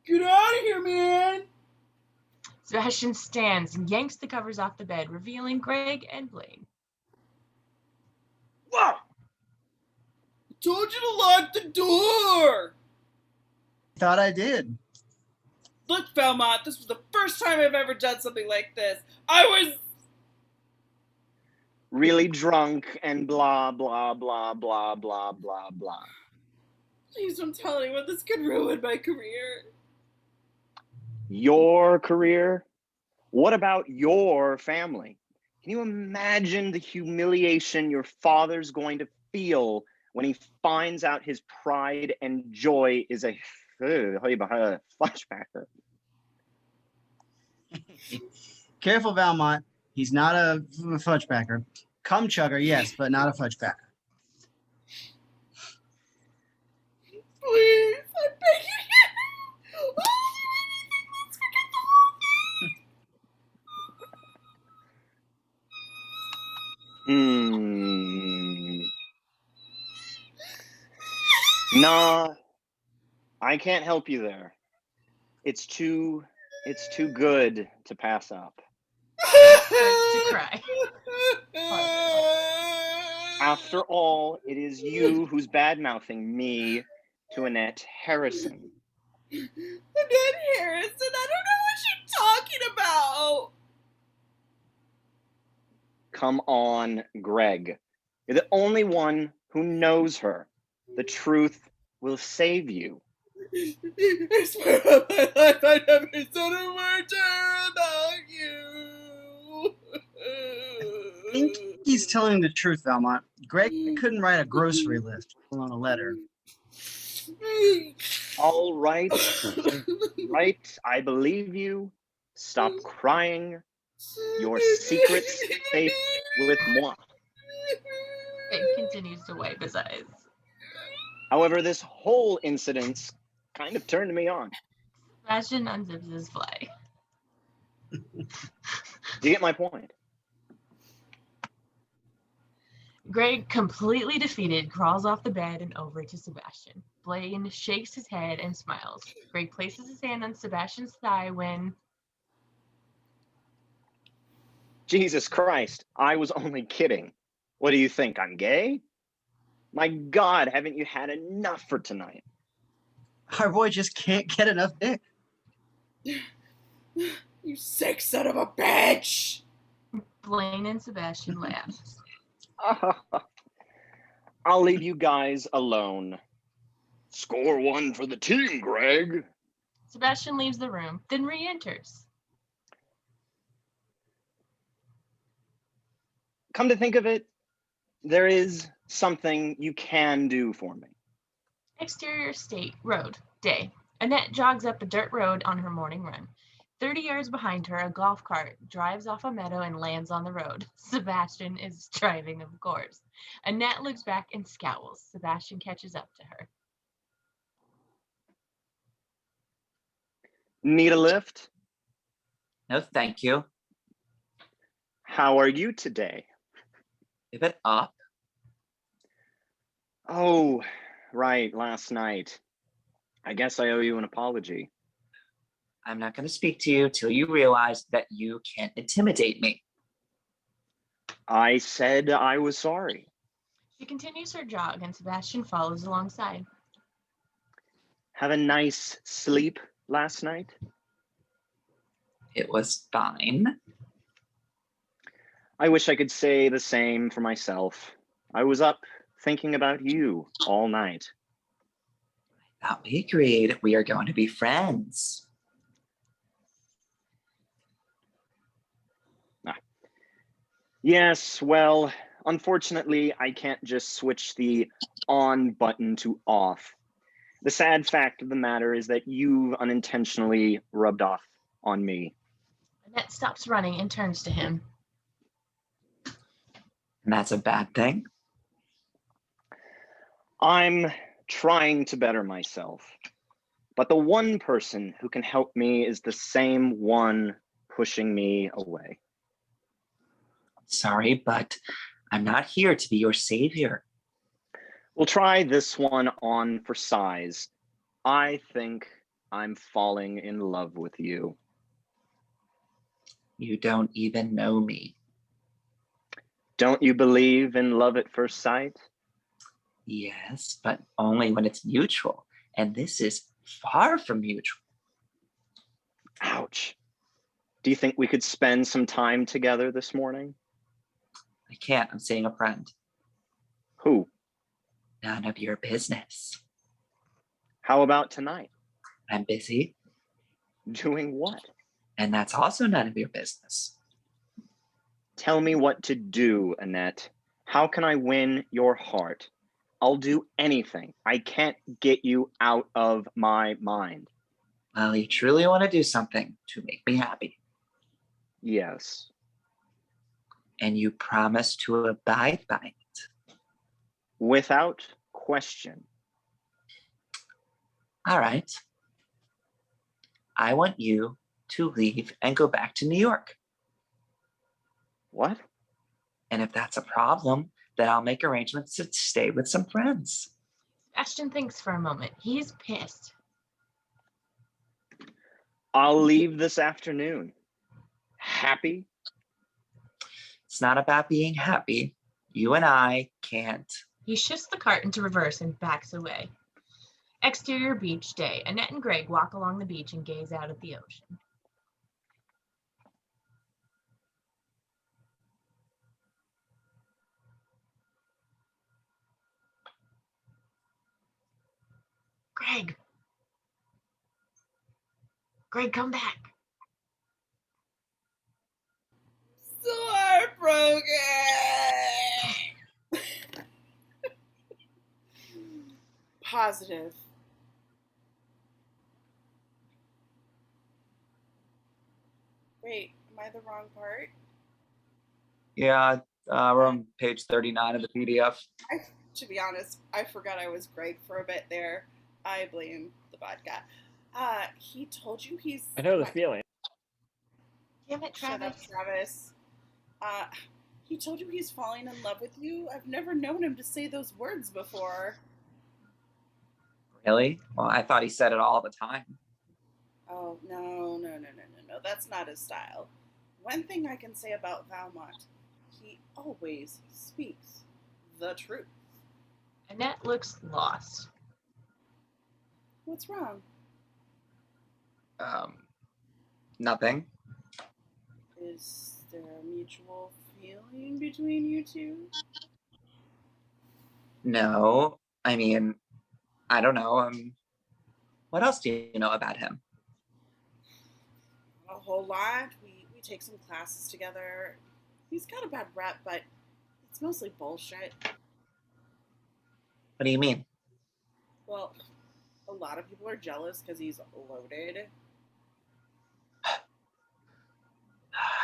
Get out of here, man! Sebastian stands and yanks the covers off the bed, revealing Greg and Blaine. Whoa! I told you to lock the door! Thought I did. Look, Belmont, this was the first time I've ever done something like this. I was... Really drunk and blah, blah, blah, blah, blah, blah, blah. Please don't tell anyone, this could ruin my career. Your career? What about your family? Can you imagine the humiliation your father's going to feel when he finds out his pride and joy is a flashbacker? Careful, Valmont. He's not a fudgebacker. Cum chugger, yes, but not a fudgebacker. Please, I'm begging you. Let's forget the whole thing. Nah, I can't help you there. It's too good to pass up. Starts to cry. After all, it is you who's bad-mouthing me to Annette Harrison. Annette Harrison, I don't know what you're talking about. Come on, Greg. You're the only one who knows her. The truth will save you. I swear on my life I never said a word to her about you. I think he's telling the truth, Valmont. Greg couldn't write a grocery list, let alone a letter. All right. Right, I believe you. Stop crying. Your secret's safe with moi. Greg continues to wipe his eyes. However, this whole incident's kind of turned me on. Sebastian unzips his fly. Do you get my point? Greg, completely defeated, crawls off the bed and over to Sebastian. Blaine shakes his head and smiles. Greg places his hand on Sebastian's thigh when... Jesus Christ, I was only kidding. What do you think, I'm gay? My God, haven't you had enough for tonight? Our boy just can't get enough dick. You sick son of a bitch! Blaine and Sebastian laugh. I'll leave you guys alone. Score one for the team, Greg. Sebastian leaves the room, then re-enters. Come to think of it, there is something you can do for me. Exterior State Road, day. Annette jogs up a dirt road on her morning run. 30 yards behind her, a golf cart drives off a meadow and lands on the road. Sebastian is driving, of course. Annette looks back and scowls. Sebastian catches up to her. Need a lift? No, thank you. How are you today? A bit up. Oh, right, last night. I guess I owe you an apology. I'm not going to speak to you till you realize that you can't intimidate me. I said I was sorry. She continues her jog and Sebastian follows alongside. Have a nice sleep last night? It was fine. I wish I could say the same for myself. I was up thinking about you all night. I thought we agreed we are going to be friends. Yes, well, unfortunately, I can't just switch the on button to off. The sad fact of the matter is that you've unintentionally rubbed off on me. Annette stops running and turns to him. And that's a bad thing. I'm trying to better myself, but the one person who can help me is the same one pushing me away. Sorry, but I'm not here to be your savior. We'll try this one on for size. I think I'm falling in love with you. You don't even know me. Don't you believe in love at first sight? Yes, but only when it's mutual. And this is far from mutual. Ouch. Do you think we could spend some time together this morning? I can't. I'm seeing a friend. Who? None of your business. How about tonight? I'm busy. Doing what? And that's also none of your business. Tell me what to do, Annette. How can I win your heart? I'll do anything. I can't get you out of my mind. Well, you truly want to do something to make me happy. Yes. And you promise to abide by it. Without question. All right. I want you to leave and go back to New York. What? And if that's a problem, then I'll make arrangements to stay with some friends. Ashton thinks for a moment. He's pissed. I'll leave this afternoon. Happy? It's not about being happy. You and I can't. He shifts the cart into reverse and backs away. Exterior beach day. Annette and Greg walk along the beach and gaze out at the ocean. Greg. Greg, come back. So heartbroken. Positive. Wait, am I the wrong part? Yeah, we're on page 39 of the PDF. To be honest, I forgot I was Greg for a bit there. I blame the vodka. He told you he's. I know the feeling. Damn it, Shut up, Travis. Travis. He told you he's falling in love with you. I've never known him to say those words before. Really? Well, I thought he said it all the time. Oh, no. That's not his style. One thing I can say about Valmont, he always speaks the truth. Annette looks lost. What's wrong? Nothing. Is there a mutual feeling between you two? No, I mean, I don't know. What else do you know about him? A whole lot. We take some classes together. He's got a bad rep, but it's mostly bullshit. What do you mean? Well, a lot of people are jealous because he's loaded.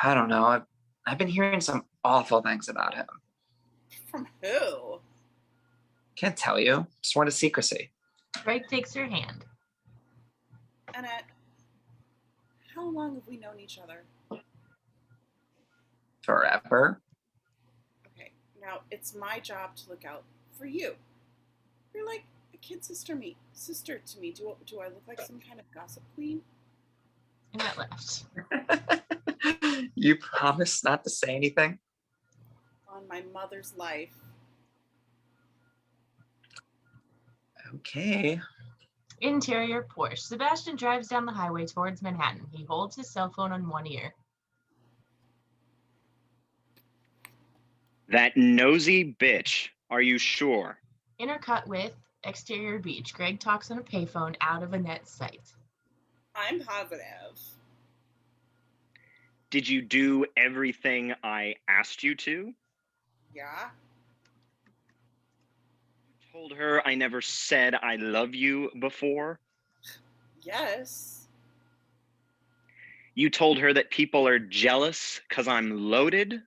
I don't know. I've been hearing some awful things about him. From who? Can't tell you. Sworn to secrecy. Greg takes her hand. Annette, how long have we known each other? Forever. Okay, now it's my job to look out for you. You're like a kid sister to me. Do I look like some kind of gossip queen? Annette laughs. You promise not to say anything? On my mother's life. Okay. Interior Porsche. Sebastian drives down the highway towards Manhattan. He holds his cell phone on one ear. That nosy bitch. Are you sure? Intercut with exterior beach. Greg talks on a payphone out of Annette's sight. I'm positive. Did you do everything I asked you to? Yeah? Told her I never said I love you before. Yes. You told her that people are jealous because I'm loaded.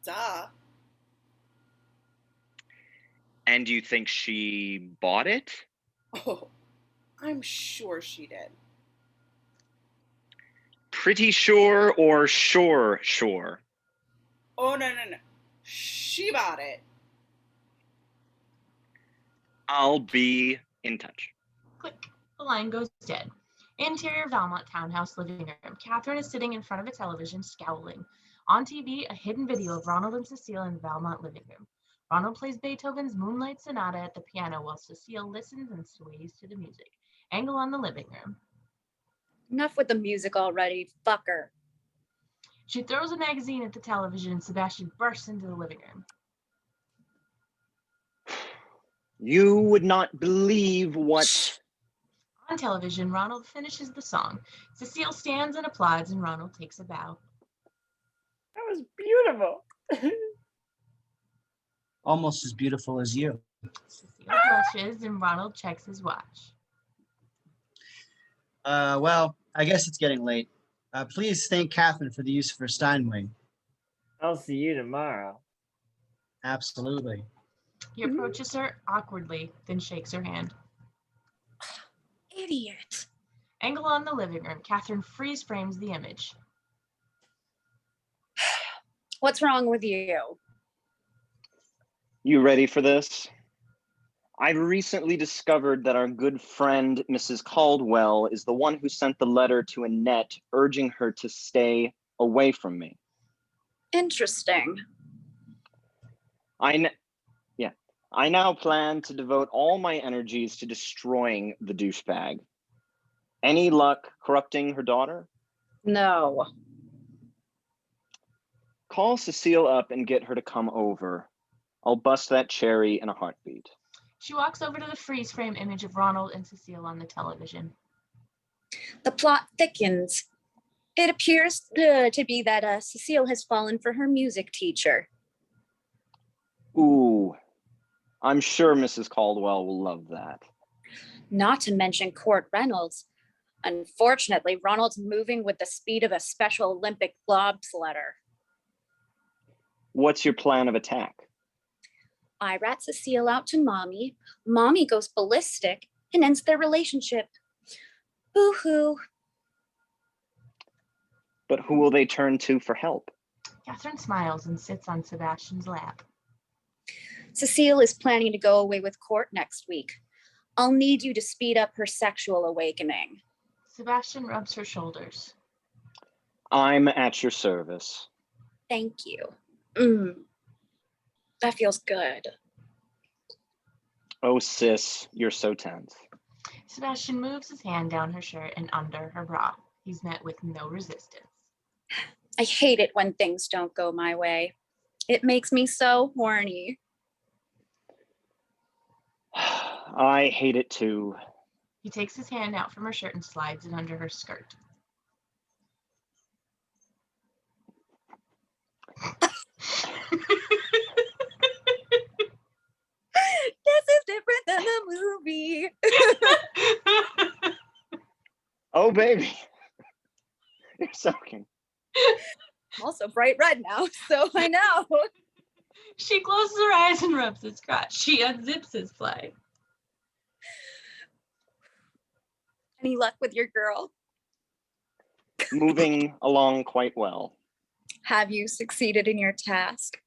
Duh. And you think she bought it? Oh, I'm sure she did. Pretty sure or sure? Oh, no. She bought it. I'll be in touch. Click. The line goes dead. Interior Valmont townhouse living room. Catherine is sitting in front of a television, scowling. On TV, a hidden video of Ronald and Cecile in the Valmont living room. Ronald plays Beethoven's Moonlight Sonata at the piano while Cecile listens and sways to the music. Angle on the living room. Enough with the music already, fucker. She throws a magazine at the television and Sebastian bursts into the living room. You would not believe what... On television, Ronald finishes the song. Cecile stands and applauds and Ronald takes a bow. That was beautiful. Almost as beautiful as you. Cecile blushes and Ronald checks his watch. Well, I guess it's getting late. Please thank Catherine for the use of her Steinway. I'll see you tomorrow. Absolutely. He approaches her awkwardly, then shakes her hand. Idiot. Angle on the living room. Catherine freeze frames the image. What's wrong with you? You ready for this? I've recently discovered that our good friend, Mrs. Caldwell, is the one who sent the letter to Annette urging her to stay away from me. Interesting. I now plan to devote all my energies to destroying the douchebag. Any luck corrupting her daughter? No. Call Cecile up and get her to come over. I'll bust that cherry in a heartbeat. She walks over to the freeze frame image of Ronald and Cecile on the television. The plot thickens. It appears to be that Cecile has fallen for her music teacher. Ooh, I'm sure Mrs. Caldwell will love that. Not to mention Court Reynolds. Unfortunately, Ronald's moving with the speed of a Special Olympic bobsledder. What's your plan of attack? I rat Cecile out to Mommy. Mommy goes ballistic and ends their relationship. Boo-hoo. But who will they turn to for help? Catherine smiles and sits on Sebastian's lap. Cecile is planning to go away with Court next week. I'll need you to speed up her sexual awakening. Sebastian rubs her shoulders. I'm at your service. Thank you. That feels good. Oh, sis, you're so tense. Sebastian moves his hand down her shirt and under her bra. He's met with no resistance. I hate it when things don't go my way. It makes me so horny. I hate it too. He takes his hand out from her shirt and slides it under her skirt. This is different than the movie. Oh, baby. You're soaking. I'm also bright red now, so I know. She closes her eyes and rubs his crotch. She unzips his flag. Any luck with your girl? Moving along quite well. Have you succeeded in your task?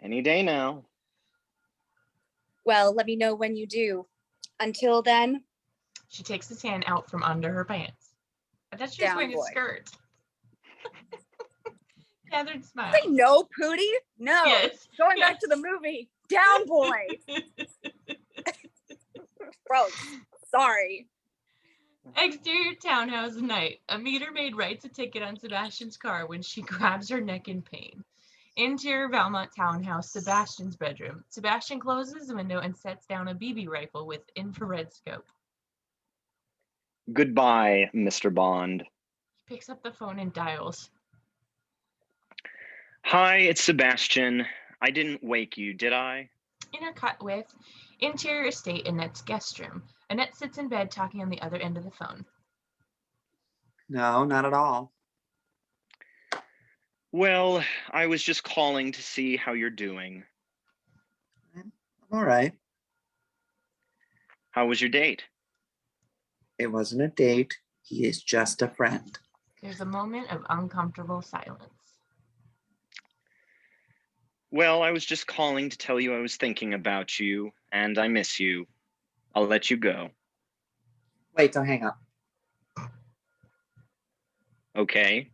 Any day now. Well, let me know when you do. Until then, She takes his hand out from under her pants. I thought she was Down, wearing a boy. skirt. Catherine smiles. say no, Pootie. No. Yes. Going yes. back to the movie. Down, boy. Gross. Sorry. Exterior townhouse night. A meter maid writes a ticket on Sebastian's car when she grabs her neck in pain. Interior Valmont townhouse, Sebastian's bedroom. Sebastian closes the window and sets down a BB rifle with infrared scope. Goodbye, Mr. Bond. He picks up the phone and dials. Hi, it's Sebastian. I didn't wake you, did I? Intercut with interior estate Annette's guest room. Annette sits in bed talking on the other end of the phone. No, not at all. Well, I was just calling to see how you're doing. I'm all right. How was your date? It wasn't a date. He is just a friend. There's a moment of uncomfortable silence. Well, I was just calling to tell you I was thinking about you and I miss you. I'll let you go. Wait, don't hang up. Okay.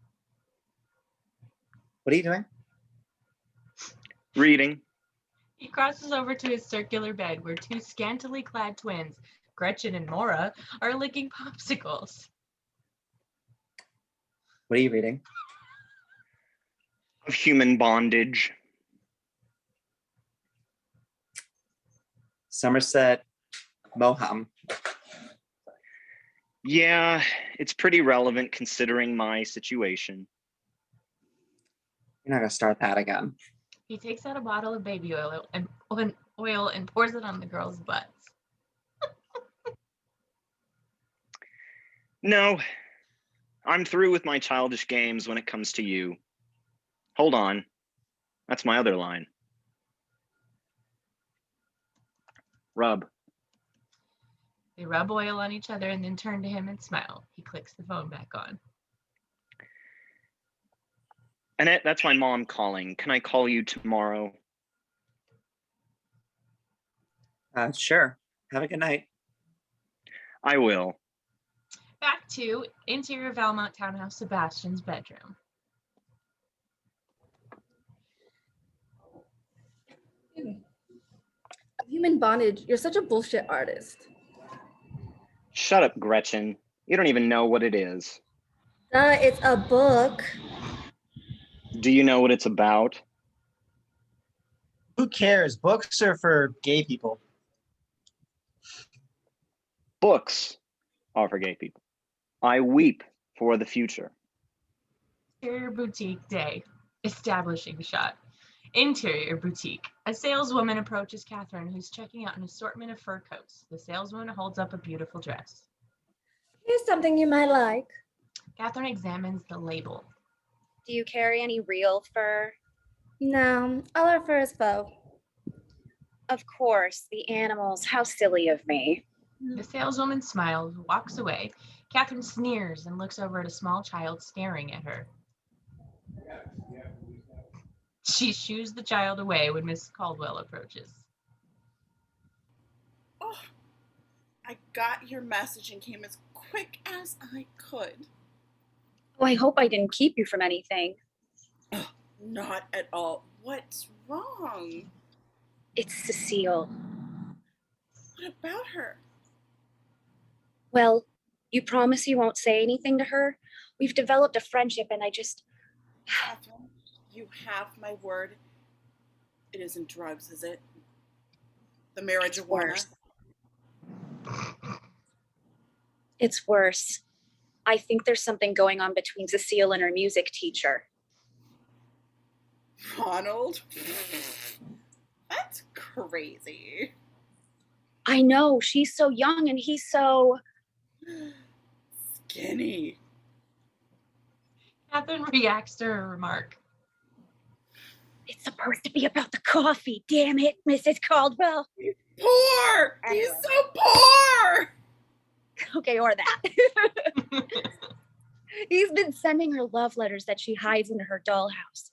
What are you doing? Reading. He crosses over to his circular bed where two scantily clad twins, Gretchen and Mora, are licking popsicles. What are you reading? Of human bondage. Somerset Maugham. Yeah, it's pretty relevant considering my situation. You're not gonna start that again. He takes out a bottle of baby oil and pours it on the girls' butts. No, I'm through with my childish games when it comes to you. Hold on. That's my other line. Rub. They rub oil on each other and then turn to him and smile. He clicks the phone back on. Annette, that's my mom calling. Can I call you tomorrow? Sure. Have a good night. I will. Back to interior Valmont townhouse, Sebastian's bedroom. Human bondage. You're such a bullshit artist. Shut up, Gretchen. You don't even know what it is. It's a book. Do you know what it's about? Who cares? Books are for gay people. Books are for gay people. I weep for the future. Interior boutique day. Establishing shot. Interior boutique. A saleswoman approaches Catherine, who's checking out an assortment of fur coats. The saleswoman holds up a beautiful dress. Here's something you might like. Catherine examines the label. Do you carry any real fur? No, all our fur is faux. Of course, the animals. How silly of me. The saleswoman smiles, walks away. Catherine sneers and looks over at a small child staring at her. She shoos the child away when Mrs. Caldwell approaches. Oh, I got your message and came as quick as I could. Oh, I hope I didn't keep you from anything. Not at all. What's wrong? It's Cecile. What about her? Well, you promise you won't say anything to her? We've developed a friendship and I just... Catherine, you have my word. It isn't drugs, is it? The marijuana? Worse. It's worse. I think there's something going on between Cecile and her music teacher. Ronald? That's crazy. I know, she's so young and he's so... Skinny. Catherine reacts to her remark. It's supposed to be about the coffee, damn it, Mrs. Caldwell. Poor! He's so poor! Okay, or that. He's been sending her love letters that she hides in her dollhouse.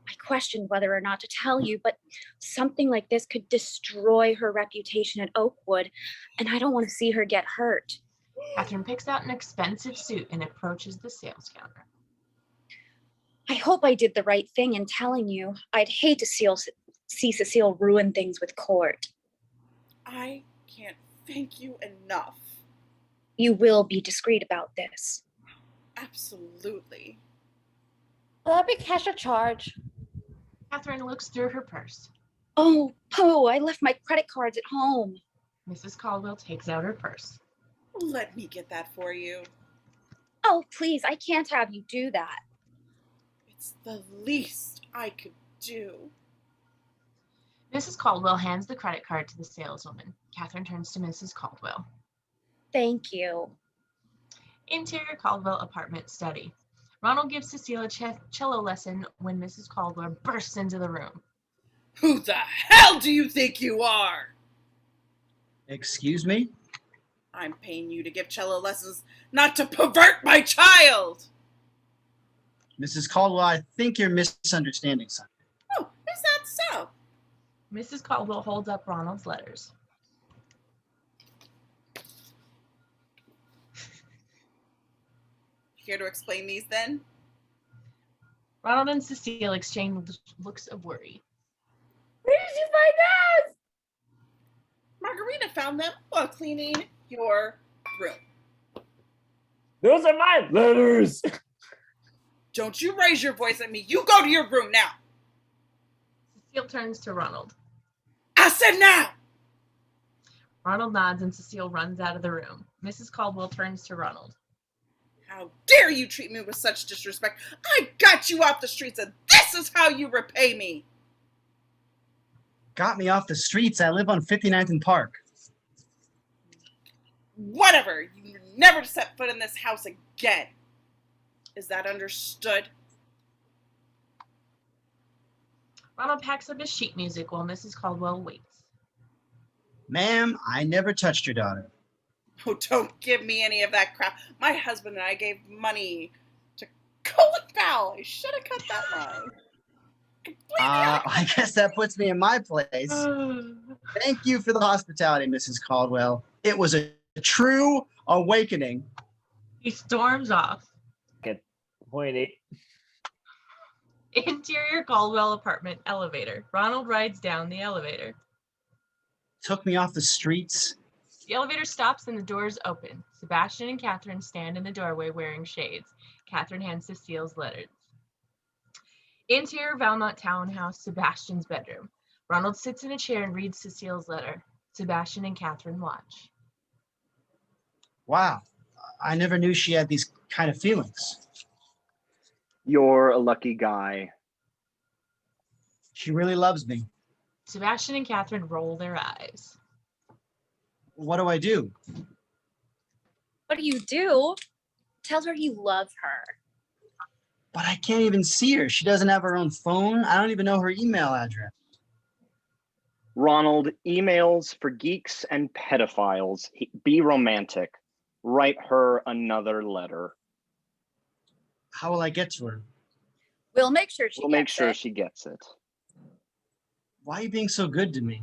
I questioned whether or not to tell you, but something like this could destroy her reputation at Oakwood, and I don't want to see her get hurt. Catherine picks out an expensive suit and approaches the sales counter. I hope I did the right thing in telling you. I'd hate to see Cecile ruin things with Court. I can't thank you enough. You will be discreet about this. Absolutely. Will that be cash or charge? Catherine looks through her purse. Oh, I left my credit cards at home. Mrs. Caldwell takes out her purse. Let me get that for you. Oh, please, I can't have you do that. It's the least I could do. Mrs. Caldwell hands the credit card to the saleswoman. Catherine turns to Mrs. Caldwell. Thank you. Interior Caldwell apartment study. Ronald gives Cecile a cello lesson when Mrs. Caldwell bursts into the room. Who the hell do you think you are? Excuse me? I'm paying you to give cello lessons, not to pervert my child. Mrs. Caldwell, I think you're misunderstanding something. Oh, is that so? Mrs. Caldwell holds up Ronald's letters. Care to explain these then? Ronald and Cecile exchange looks of worry. Where did you find us? Margarita found them while cleaning your room. Those are my letters. Don't you raise your voice at me. You go to your room now. Cecile turns to Ronald. I said now. Ronald nods and Cecile runs out of the room. Mrs. Caldwell turns to Ronald. How dare you treat me with such disrespect? I got you off the streets and this is how you repay me. Got me off the streets. I live on 59th and Park. Whatever. You never set foot in this house again. Is that understood? Ronald packs up his sheet music while Mrs. Caldwell waits. Ma'am, I never touched your daughter. Oh, don't give me any of that crap. My husband and I gave money to Colin Powell. I should have cut that line. I guess that puts me in my place. Thank you for the hospitality, Mrs. Caldwell. It was a true awakening. He storms off. Get pointy. Interior Caldwell apartment elevator. Ronald rides down the elevator. Took me off the streets. The elevator stops and the doors open. Sebastian and Catherine stand in the doorway wearing shades. Catherine hands Cecile's letters. Interior Valmont townhouse, Sebastian's bedroom. Ronald sits in a chair and reads Cecile's letter. Sebastian and Catherine watch. Wow, I never knew she had these kind of feelings. You're a lucky guy. She really loves me. Sebastian and Catherine roll their eyes. What do I do? What do you do? Tell her you love her. But I can't even see her. She doesn't have her own phone. I don't even know her email address. Ronald, emails for geeks and pedophiles. Be romantic. Write her another letter. How will I get to her? We'll make sure she We'll make gets sure it. she gets it. Why are you being so good to me?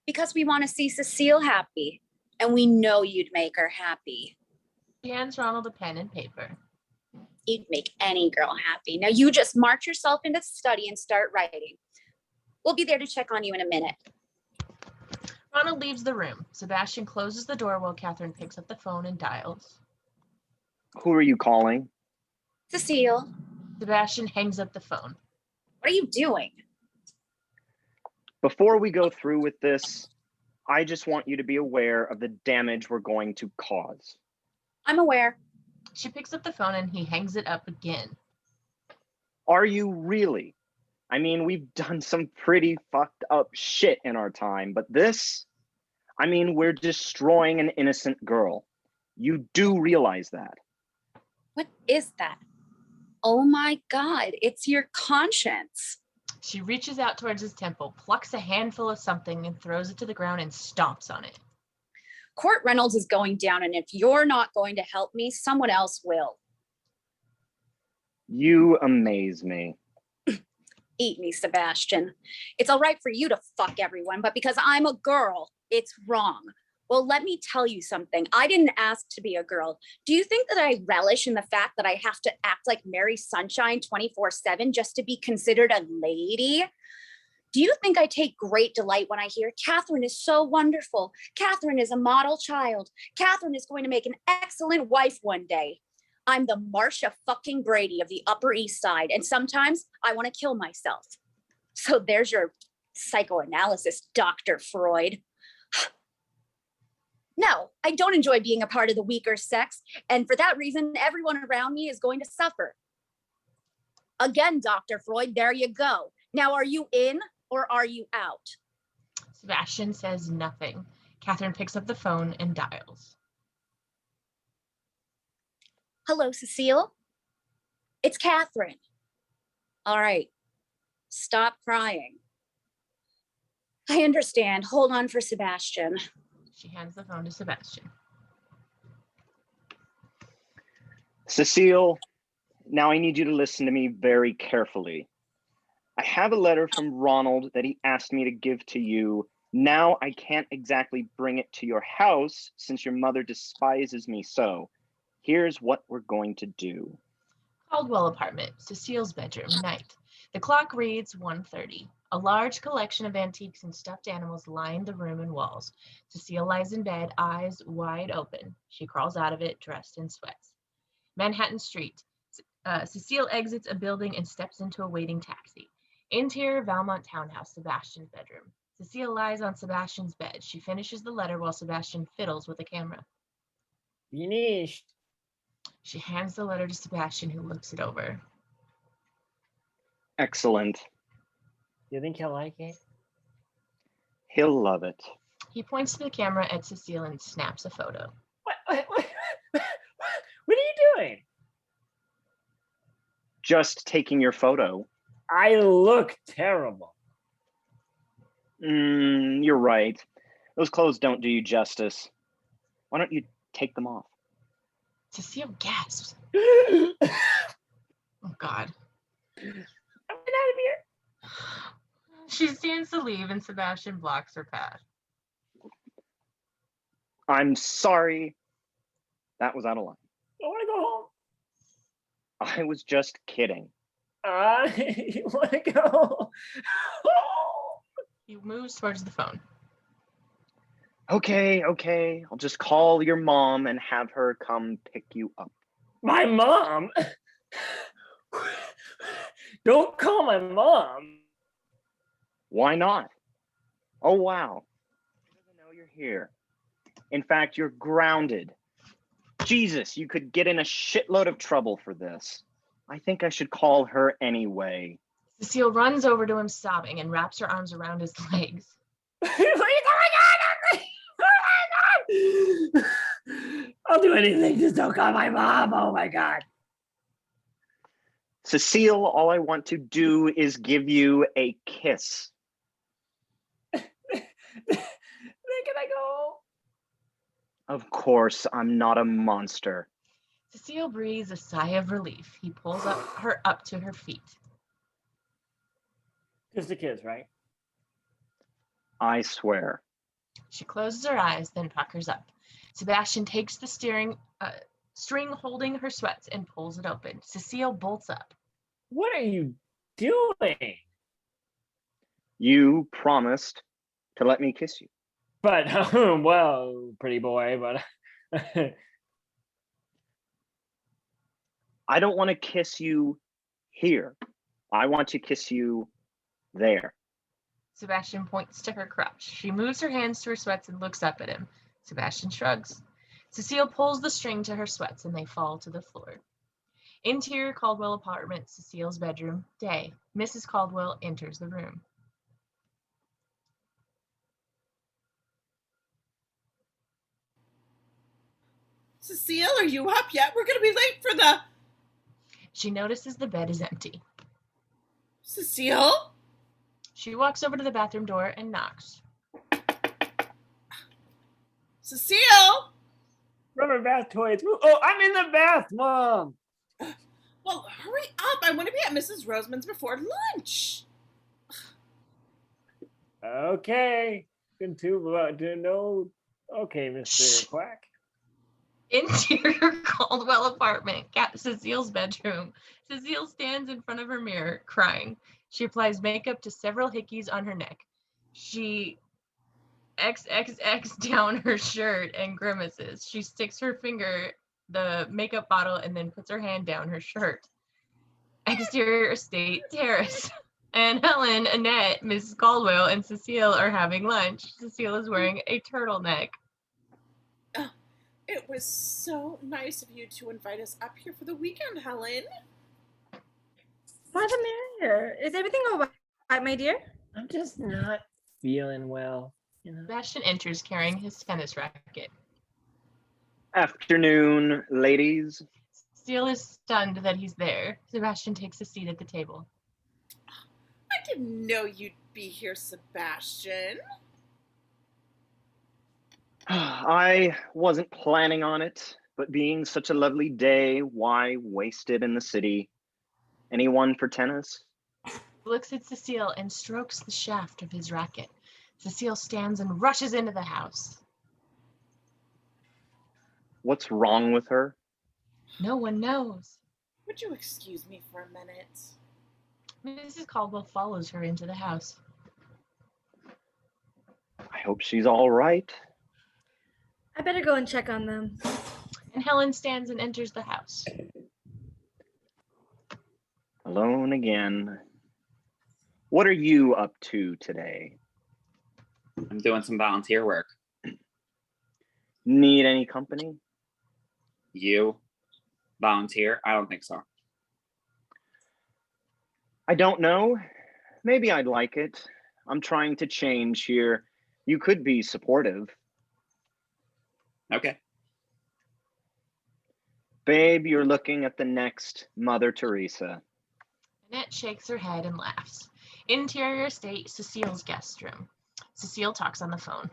Because we want to see Cecile happy. And we know you'd make her happy. She hands Ronald a pen and paper. You'd make any girl happy. Now you just march yourself into the study and start writing. We'll be there to check on you in a minute. Ronald leaves the room. Sebastian closes the door while Catherine picks up the phone and dials. Who are you calling? Cecile, Sebastian hangs up the phone. what are you doing? Before we go through with this, I just want you to be aware of the damage we're going to cause. I'm aware. She picks up the phone and he hangs it up again. Are you really? I mean, we've done some pretty fucked up shit in our time, but this, I mean, we're destroying an innocent girl. You do realize that. What is that? Oh my God, it's your conscience. She reaches out towards his temple, plucks a handful of something and throws it to the ground and stomps on it. Court Reynolds is going down, and if you're not going to help me, someone else will. You amaze me. Eat me, Sebastian. It's all right for you to fuck everyone, but because I'm a girl, it's wrong. Well, let me tell you something. I didn't ask to be a girl. Do you think that I relish in the fact that I have to act like Mary Sunshine 24/7 just to be considered a lady? Do you think I take great delight when I hear Catherine is so wonderful? Catherine is a model child. Catherine is going to make an excellent wife one day. I'm the Marcia fucking Brady of the Upper East Side, and sometimes I want to kill myself. So there's your psychoanalysis, Dr. Freud. No, I don't enjoy being a part of the weaker sex, and for that reason, everyone around me is going to suffer. Again, Dr. Freud, there you go. Now, are you in or are you out? Sebastian says nothing. Catherine picks up the phone and dials. Hello, Cecile? It's Catherine. All right, stop crying. I understand. Hold on for Sebastian. She hands the phone to Sebastian. Cecile, now I need you to listen to me very carefully. I have a letter from Ronald that he asked me to give to you. Now I can't exactly bring it to your house since your mother despises me so. Here's what we're going to do. Caldwell apartment, Cecile's bedroom, night. The clock reads 1:30. A large collection of antiques and stuffed animals line the room and walls. Cecile lies in bed, eyes wide open. She crawls out of it, dressed in sweats. Manhattan Street. Cecile exits a building and steps into a waiting taxi. Interior Valmont townhouse, Sebastian's bedroom. Cecile lies on Sebastian's bed. She finishes the letter while Sebastian fiddles with a camera. Finished. She hands the letter to Sebastian, who looks it over. Excellent. You think he'll like it? He'll love it. He points to the camera at Cecile and snaps a photo. What are you doing? Just taking your photo. I look terrible. You're right. Those clothes don't do you justice. Why don't you take them off? Cecile gasps. I'm Oh, God. getting out of here. She stands to leave and Sebastian blocks her path. I'm sorry. That was out of line. I want to go home. I was just kidding. You want to go? He moves towards the phone. Okay. I'll just call your mom and have her come pick you up. My mom? Don't call my mom. Why not? Oh, wow. She doesn't know you're here. In fact, you're grounded. Jesus, you could get in a shitload of trouble for this. I think I should call her anyway. Cecile runs over to him sobbing and wraps her arms around his legs. What are you going on? I'll do anything. Just don't call my mom. Oh my God. Cecile, all I want to do is give you a kiss. Then can I go? Of course, I'm not a monster. Cecile breathes a sigh of relief. He pulls her up to her feet. Just a kiss, right? I swear. She closes her eyes, then puckers up. Sebastian takes the string holding her sweats and pulls it open. Cecile bolts up. What are you doing? You promised to let me kiss you. But, well, pretty boy, but I don't want to kiss you here. I want to kiss you there. Sebastian points to her crotch. She moves her hands to her sweats and looks up at him. Sebastian shrugs. Cecile pulls the string to her sweats and they fall to the floor. Interior Caldwell apartment, Cecile's bedroom, day. Mrs. Caldwell enters the room. Cecile, are you up yet? We're going to be late for the... She notices the bed is empty. Cecile? She walks over to the bathroom door and knocks. Cecile? rubber bath toys. Oh, I'm in the bath, Mom. Well, hurry up. I want to be at Mrs. Roseman's before lunch. Okay. No. Okay, Mr. Quack. Interior Caldwell apartment, Cecile's bedroom. Cecile stands in front of her mirror, crying. She applies makeup to several hickeys on her neck. She XXX down her shirt and grimaces. She sticks her finger the makeup bottle and then puts her hand down her shirt. Exterior estate terrace. And Helen, Annette, Mrs. Caldwell, and Cecile are having lunch. Cecile is wearing a turtleneck. It was so nice of you to invite us up here for the weekend, Helen. Mother Mary, is everything all right, my dear? I'm just not feeling well. You know? Sebastian enters carrying his tennis racket. Afternoon, ladies. Cecile is stunned that he's there. Sebastian takes a seat at the table. I didn't know you'd be here, Sebastian. I wasn't planning on it, but being such a lovely day, why waste it in the city? Anyone for tennis? He looks at Cecile and strokes the shaft of his racket. Cecile stands and rushes into the house. What's wrong with her? No one knows. Would you excuse me for a minute? Mrs. Caldwell follows her into the house. I hope she's all right. I better go and check on them. And Helen stands and enters the house. Alone again. What are you up to today? I'm doing some volunteer work. Need any company? You volunteer? I don't think so. I don't know. Maybe I'd like it. I'm trying to change here. You could be supportive. Okay. Babe, you're looking at the next Mother Teresa. Annette shakes her head and laughs. Interior estate, Cecile's guest room. Cecile talks on the phone.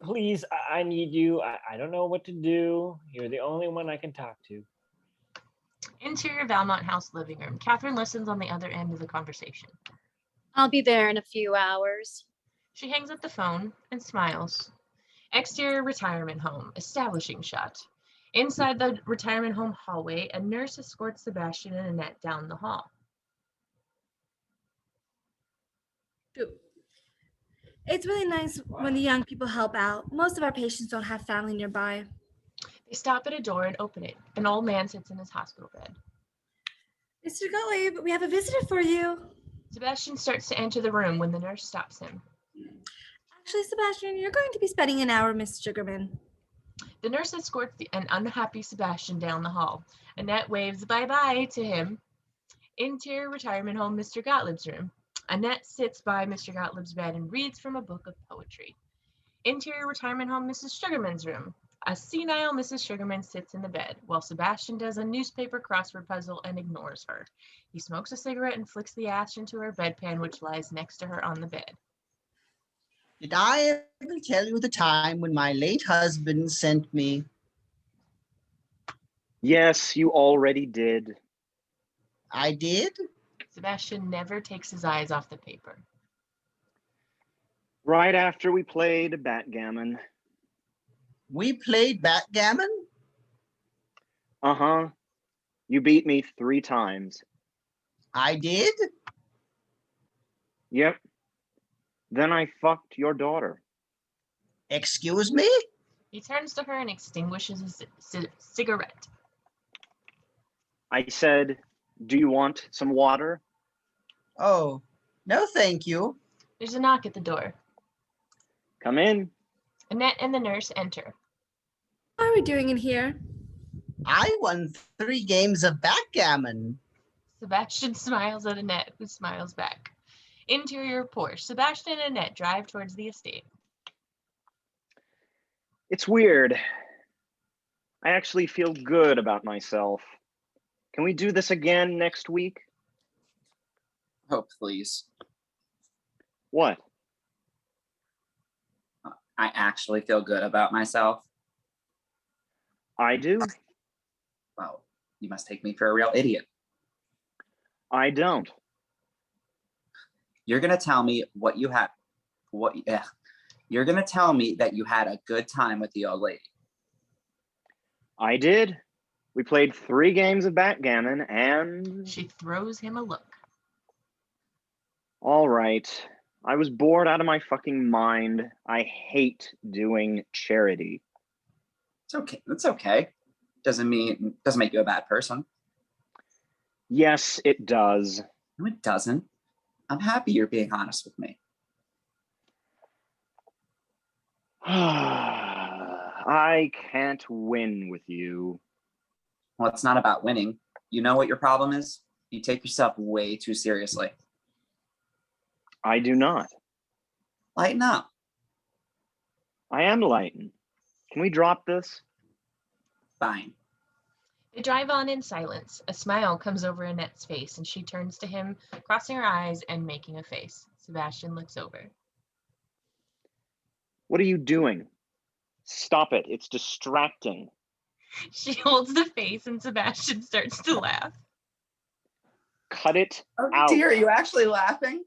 Please, I need you. I don't know what to do. You're the only one I can talk to. Interior Valmont House living room. Catherine listens on the other end of the conversation. I'll be there in a few hours. She hangs up the phone and smiles. Exterior retirement home, establishing shot. Inside the retirement home hallway, a nurse escorts Sebastian and Annette down the hall. It's really nice when the young people help out. Most of our patients don't have family nearby. They stop at a door and open it. An old man sits in his hospital bed. Mr. Gottlieb, we have a visitor for you. Sebastian starts to enter the room when the nurse stops him. Actually, Sebastian, you're going to be spending an hour, Miss Sugarman. The nurse escorts an unhappy Sebastian down the hall. Annette waves bye-bye to him. Interior retirement home, Mr. Gottlieb's room. Annette sits by Mr. Gottlieb's bed and reads from a book of poetry. Interior retirement home, Mrs. Sugarman's room. A senile Mrs. Sugarman sits in the bed, while Sebastian does a newspaper crossword puzzle and ignores her. He smokes a cigarette and flicks the ash into her bedpan, which lies next to her on the bed. Did I ever tell you the time when my late husband sent me? Yes, you already did. I did? Sebastian never takes his eyes off the paper. Right after we played backgammon. We played backgammon? Uh-huh. You beat me 3 times. I did? Yep. Then I fucked your daughter. Excuse me? He turns to her and extinguishes his cigarette. I said, do you want some water? Oh, no thank you. There's a knock at the door. Come in. Annette and the nurse enter. What are we doing in here? I won 3 games of backgammon. Sebastian smiles at Annette, who smiles back. Interior Porsche. Sebastian and Annette drive towards the estate. It's weird. I actually feel good about myself. Can we do this again next week? Oh, please. What? I actually feel good about myself. I do? Well, you must take me for a real idiot. I don't. You're gonna tell me what you had. You're gonna tell me that you had a good time with the old lady. I did. We played 3 games of backgammon and... She throws him a look. All right. I was bored out of my fucking mind. I hate doing charity. It's okay. It's okay. Doesn't make you a bad person. Yes, it does. No, it doesn't. I'm happy you're being honest with me. I can't win with you. Well, it's not about winning. You know what your problem is? You take yourself way too seriously. I do not. Lighten up. I am Lighten. Can we drop this? Fine. They drive on in silence. A smile comes over Annette's face, and she turns to him, crossing her eyes and making a face. Sebastian looks over. What are you doing? Stop it. It's distracting. She holds the face, and Sebastian starts to laugh. Cut it Oh out. dear, are you actually laughing?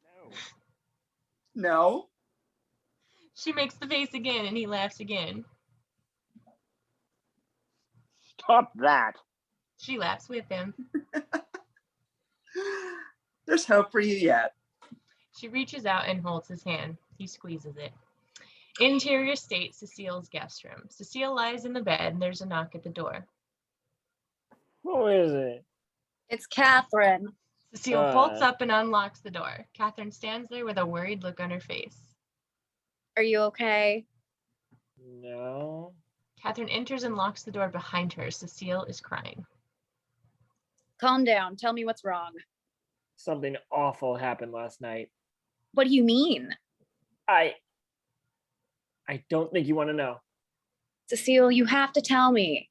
No. No. She makes the face again, and he laughs again. Stop that. She laughs with him. There's hope for you yet. She reaches out and holds his hand. He squeezes it. Interior state, Cecile's guest room. Cecile lies in the bed, and there's a knock at the door. Who is it? It's Catherine. Cecile bolts up and unlocks the door. Catherine stands there with a worried look on her face. Are you okay? No. Catherine enters and locks the door behind her. Cecile is crying. Calm down. Tell me what's wrong. Something awful happened last night. What do you mean? I don't think you want to know. Cecile, you have to tell me.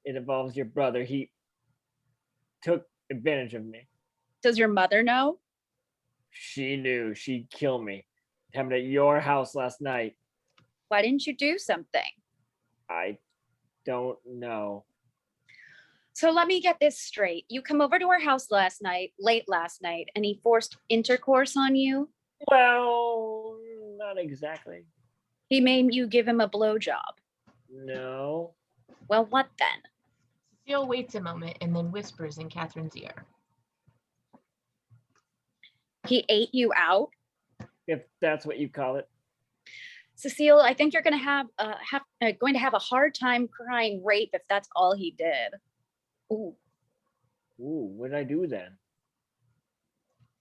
It involves your brother. He took advantage of me. Does your mother know? She knew she'd kill me. It happened at your house last night. Why didn't you do something? I don't know. So let me get this straight. You come over to our house late last night, and he forced intercourse on you? Well, not exactly. He made you give him a blowjob. No. Well, what then? Cecile waits a moment and then whispers in Catherine's ear. He ate you out? If that's what you call it. Cecile, I think you're going to have a hard time crying rape if that's all he did. Ooh. Ooh, what did I do then?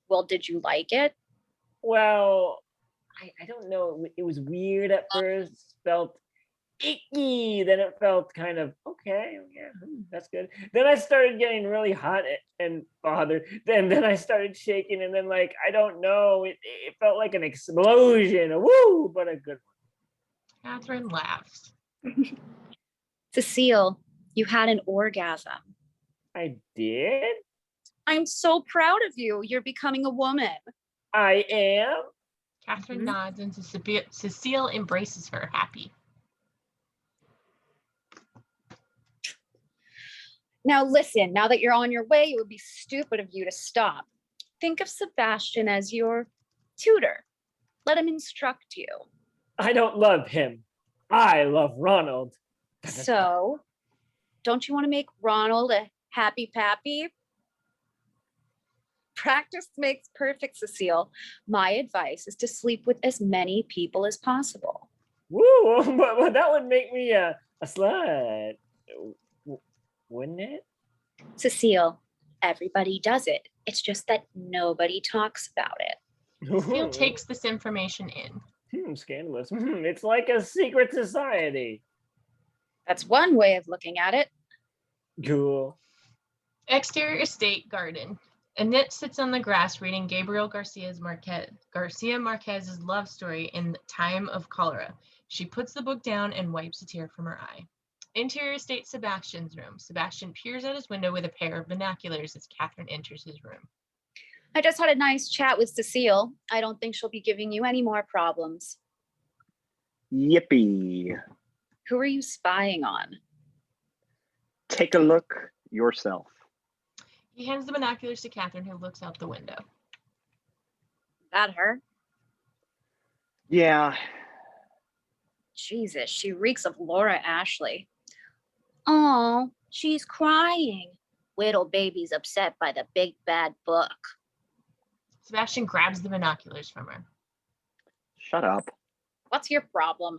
Well, did you like it? Well, I don't know. It was weird at first. Felt icky. Then it felt kind of okay. Yeah, that's good. Then I started getting really hot and bothered. Then I started shaking, and then I don't know. It felt like an explosion. A woo, but a good one. Catherine laughs. Cecile, you had an orgasm. I did. I'm so proud of you. You're becoming a woman. I am. Catherine nods and Cecile embraces her, happy. Now listen, now that you're on your way, it would be stupid of you to stop. Think of Sebastian as your tutor. Let him instruct you. I don't love him. I love Ronald. So, don't you want to make Ronald a happy pappy? Practice makes perfect, Cecile. My advice is to sleep with as many people as possible. Woo, but that would make me a slut, wouldn't it? Cecile, everybody does it. It's just that nobody talks about it. Cecile takes this information in. Scandalous. It's like a secret society. That's one way of looking at it. Cool. Exterior estate garden. Annette sits on the grass reading Gabriel Garcia Marquez's love story in Time of Cholera. She puts the book down and wipes a tear from her eye. Interior estate, Sebastian's room. Sebastian peers out his window with a pair of binoculars as Catherine enters his room. I just had a nice chat with Cecile. I don't think she'll be giving you any more problems. Yippee. Who are you spying on? Take a look yourself. He hands the binoculars to Catherine, who looks out the window. That her? Yeah. Jesus, she reeks of Laura Ashley. Oh, she's crying. Little baby's upset by the big bad book. Sebastian grabs the binoculars from her. Shut up. What's your problem?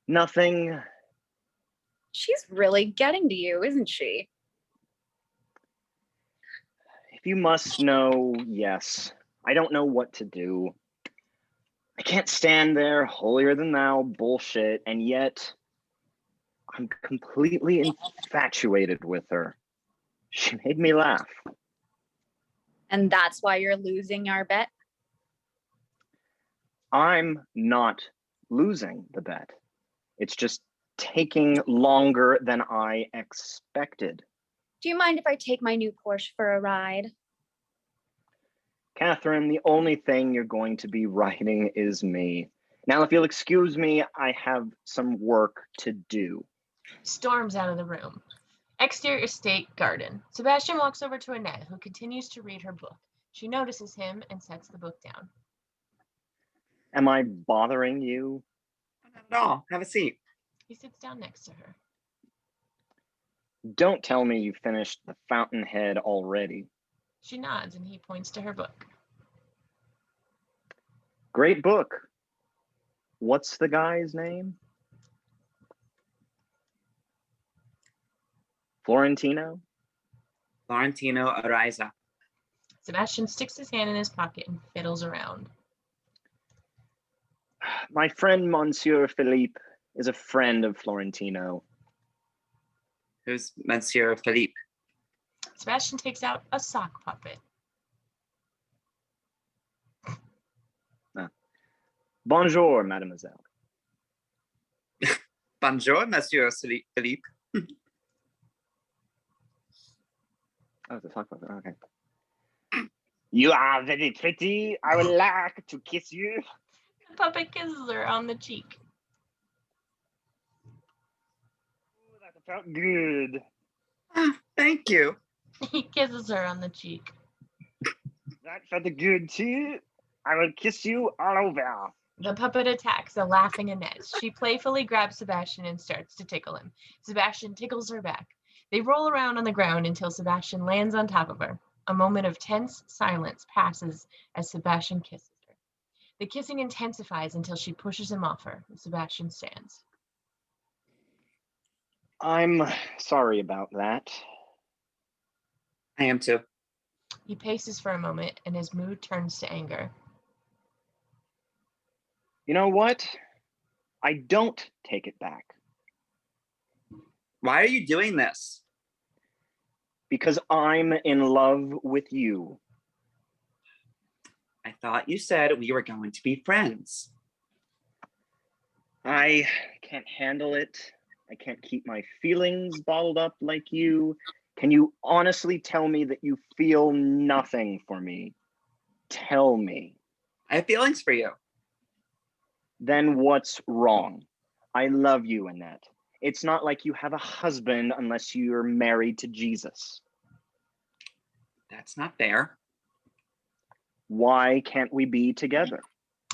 Nothing. She's really getting to you, isn't she? If you must know, yes. I don't know what to do. I can't stand there, holier than thou bullshit, and yet I'm completely infatuated with her. She made me laugh. And that's why you're losing our bet? I'm not losing the bet. It's just taking longer than I expected. Do you mind if I take my new Porsche for a ride? Catherine, the only thing you're going to be riding is me. Now, if you'll excuse me, I have some work to do. Storms out of the room. Exterior estate garden. Sebastian walks over to Annette, who continues to read her book. She notices him and sets the book down. Am I bothering you? Not at all. Have a seat. He sits down next to her. Don't tell me you finished The Fountainhead already. She nods and he points to her book. Great book. What's the guy's name? Florentino? Florentino Ariza. Sebastian sticks his hand in his pocket and fiddles around. My friend Monsieur Philippe is a friend of Florentino. Who's Monsieur Philippe? Sebastian takes out a sock puppet. Bonjour, mademoiselle. Bonjour, Monsieur Philippe. Oh, the sock puppet. Okay. You are very pretty. I would like to kiss you. The puppet kisses her on the cheek. Oh, that felt good. Ah, thank you. He kisses her on the cheek. That felt good too. I will kiss you all over. The puppet attacks a laughing Annette. She playfully grabs Sebastian and starts to tickle him. Sebastian tickles her back. They roll around on the ground until Sebastian lands on top of her. A moment of tense silence passes as Sebastian kisses her. The kissing intensifies until she pushes him off her. Sebastian stands. I'm sorry about that. I am too. He paces for a moment and his mood turns to anger. You know what? I don't take it back. Why are you doing this? Because I'm in love with you. I thought you said we were going to be friends. I can't handle it. I can't keep my feelings bottled up like you. Can you honestly tell me that you feel nothing for me? Tell me. I have feelings for you. Then what's wrong? I love you, Annette. It's not like you have a husband unless you're married to Jesus. That's not fair. Why can't we be together?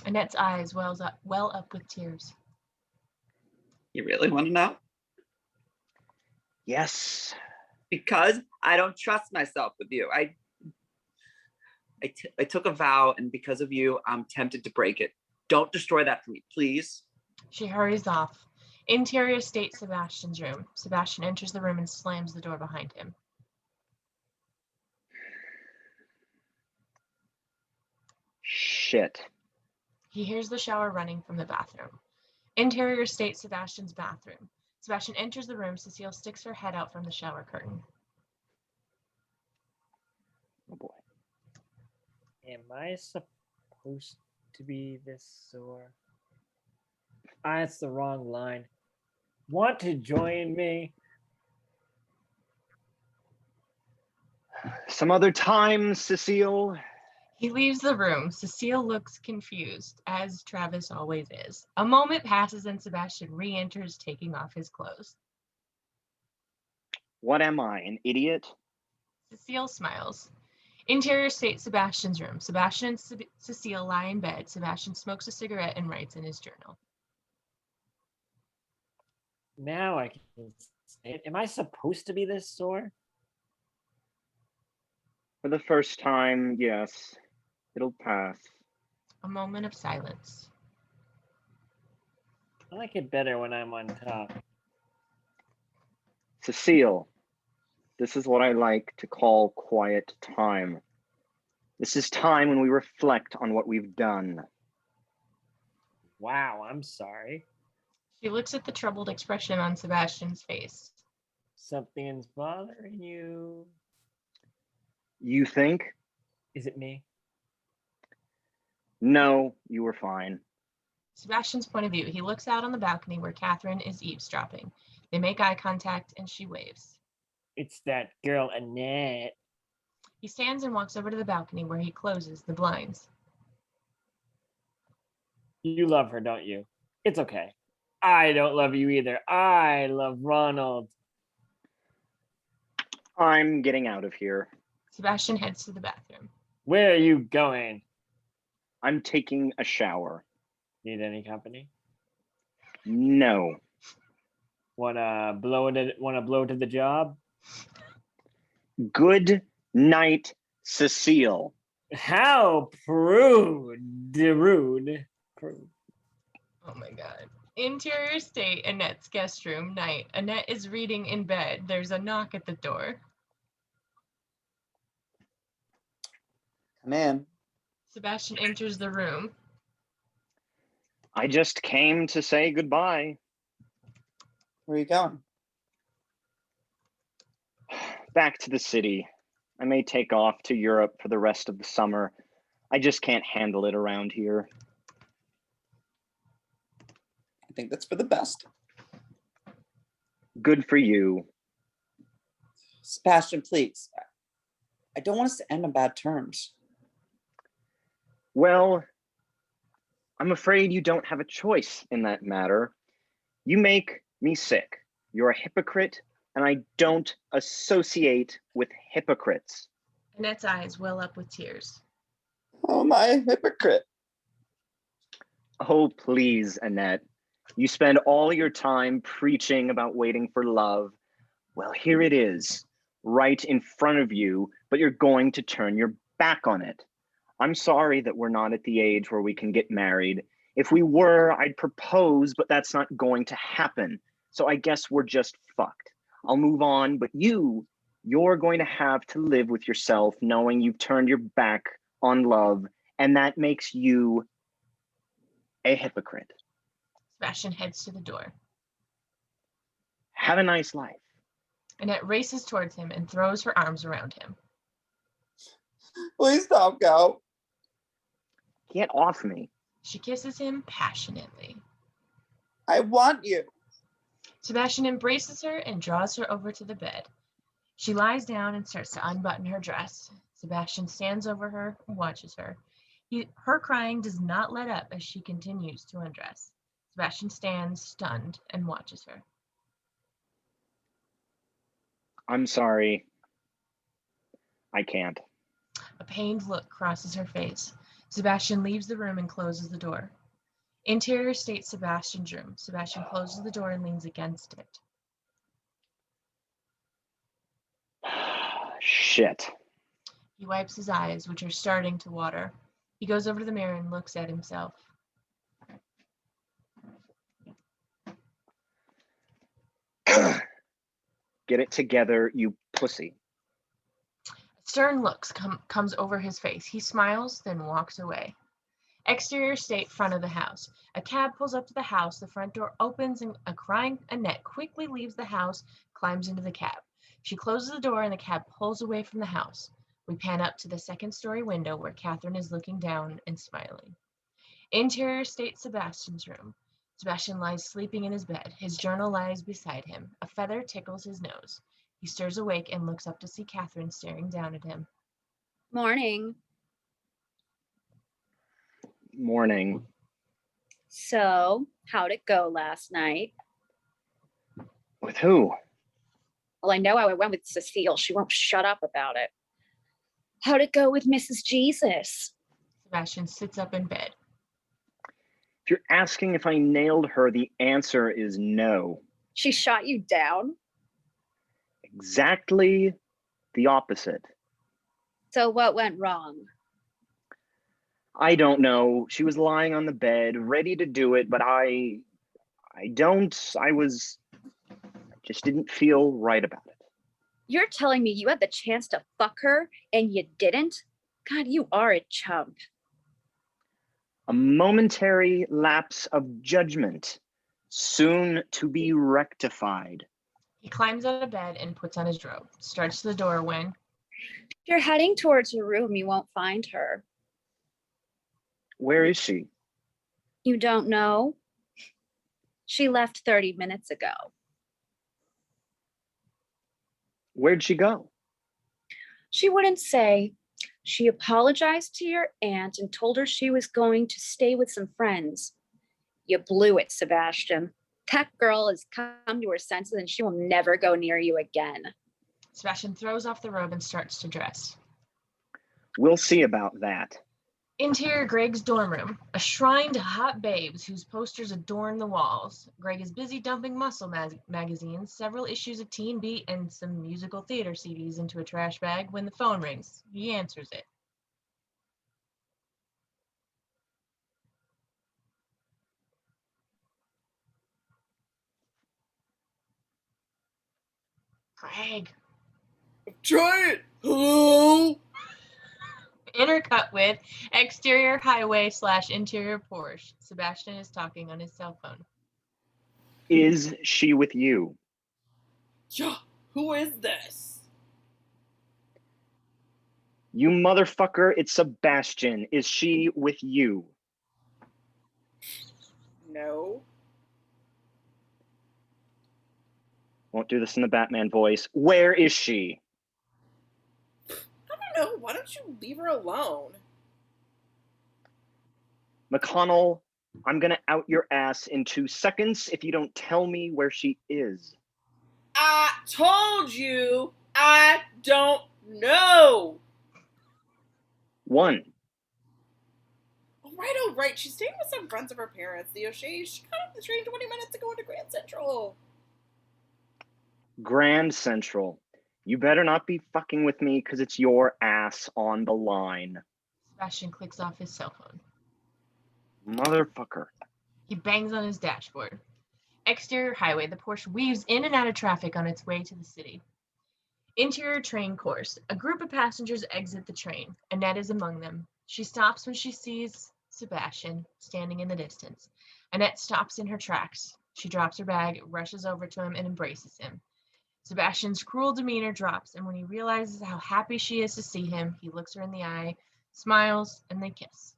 Annette's eyes well up with tears. You really want to know? Yes. Because I don't trust myself with you. I took a vow, and because of you, I'm tempted to break it. Don't destroy that for me, please. She hurries off. Interior state Sebastian's room. Sebastian enters the room and slams the door behind him. Shit. He hears the shower running from the bathroom. Interior state Sebastian's bathroom. Sebastian enters the room. Cecile sticks her head out from the shower curtain. Oh boy. Am I supposed to be this sore? That's the wrong line. Want to join me? Some other time, Cecile. He leaves the room. Cecile looks confused, as Travis always is. A moment passes and Sebastian re-enters, taking off his clothes. What am I, an idiot? Cecile smiles. Interior state Sebastian's room. Sebastian and Cecile lie in bed. Sebastian smokes a cigarette and writes in his journal. Now I can say it. Am I supposed to be this sore? For the first time, yes. It'll pass. A moment of silence. I like it better when I'm on top. Cecile, this is what I like to call quiet time. This is time when we reflect on what we've done. Wow, I'm sorry. She looks at the troubled expression on Sebastian's face. Something's bothering you. You think? Is it me? No, you were fine. Sebastian's point of view, he looks out on the balcony where Catherine is eavesdropping. They make eye contact and she waves. It's that girl Annette. He stands and walks over to the balcony where he closes the blinds. You love her, don't you? It's okay. I don't love you either. I love Ronald. I'm getting out of here. Sebastian heads to the bathroom. Where are you going? I'm taking a shower. Need any company? No. Wanna blow to the job? Good night, Cecile. How rude. Oh my God. Interior state, Annette's guest room, night. Annette is reading in bed. There's a knock at the door. Come in. Sebastian enters the room. I just came to say goodbye. Where are you going? Back to the city. I may take off to Europe for the rest of the summer. I just can't handle it around here. I think that's for the best. Good for you. Sebastian, please. I don't want us to end on bad terms. Well, I'm afraid you don't have a choice in that matter. You make me sick. You're a hypocrite, and I don't associate with hypocrites. Annette's eyes well up with tears. Oh, am I a hypocrite? Oh, please, Annette. You spend all your time preaching about waiting for love. Well, here it is, right in front of you, but you're going to turn your back on it. I'm sorry that we're not at the age where we can get married. If we were, I'd propose, but that's not going to happen. So I guess we're just fucked. I'll move on, but you're going to have to live with yourself knowing you've turned your back on love, and that makes you a hypocrite. Sebastian heads to the door. Have a nice life. Annette races towards him and throws her arms around him. Please don't go. Get off me. She kisses him passionately. I want you. Sebastian embraces her and draws her over to the bed. She lies down and starts to unbutton her dress. Sebastian stands over her and watches her. Her crying does not let up as she continues to undress. Sebastian stands stunned and watches her. I'm sorry. I can't. A pained look crosses her face. Sebastian leaves the room and closes the door. Interior state Sebastian's room. Sebastian closes the door and leans against it. Shit. He wipes his eyes, which are starting to water. He goes over to the mirror and looks at himself. Get it together, you pussy. A stern look comes over his face. He smiles, then walks away. Exterior state, front of the house. A cab pulls up to the house. The front door opens and a crying Annette quickly leaves the house, climbs into the cab. She closes the door and the cab pulls away from the house. We pan up to the second-story window where Catherine is looking down and smiling. Interior state Sebastian's room. Sebastian lies sleeping in his bed. His journal lies beside him. A feather tickles his nose. He stirs awake and looks up to see Catherine staring down at him. Morning. Morning. So, how'd it go last night? With who? Well, I know how it went with Cecile. She won't shut up about it. How'd it go with Mrs. Jesus? Sebastian sits up in bed. If you're asking if I nailed her, the answer is no. She shot you down? Exactly the opposite. So what went wrong? I don't know. She was lying on the bed, ready to do it, but I just didn't feel right about it. You're telling me you had the chance to fuck her and you didn't? God, you are a chump. A momentary lapse of judgment, soon to be rectified. He climbs out of bed and puts on his robe, starts to the door when If you're heading towards her room, you won't find her. Where is she? You don't know? She left 30 minutes ago. Where'd she go? She wouldn't say. She apologized to your aunt and told her she was going to stay with some friends. You blew it, Sebastian. That girl has come to her senses and she will never go near you again. Sebastian throws off the robe and starts to dress. We'll see about that. Interior Greg's dorm room, a shrine to hot babes whose posters adorn the walls. Greg is busy dumping muscle magazines, several issues of Teen Beat, and some musical theater CDs into a trash bag when the phone rings. He answers it. Greg. Try it. Hello. Intercut with exterior highway / interior Porsche. Sebastian is talking on his cell phone. Is she with you? Yeah, who is this? You motherfucker, it's Sebastian. Is she with you? No. Won't do this in the Batman voice. Where is she? I don't know. Why don't you leave her alone? McConnell, I'm gonna out your ass in 2 seconds if you don't tell me where she is. I told you I don't know. 1. All right. She's staying with some friends of her parents, the O'Shea's. She got off the train 20 minutes ago into Grand Central. Grand Central. You better not be fucking with me because it's your ass on the line. Sebastian clicks off his cell phone. Motherfucker. He bangs on his dashboard. Exterior highway, the Porsche weaves in and out of traffic on its way to the city. Interior train course. A group of passengers exit the train. Annette is among them. She stops when she sees Sebastian standing in the distance. Annette stops in her tracks. She drops her bag, rushes over to him, and embraces him. Sebastian's cruel demeanor drops, and when he realizes how happy she is to see him, he looks her in the eye, smiles, and they kiss.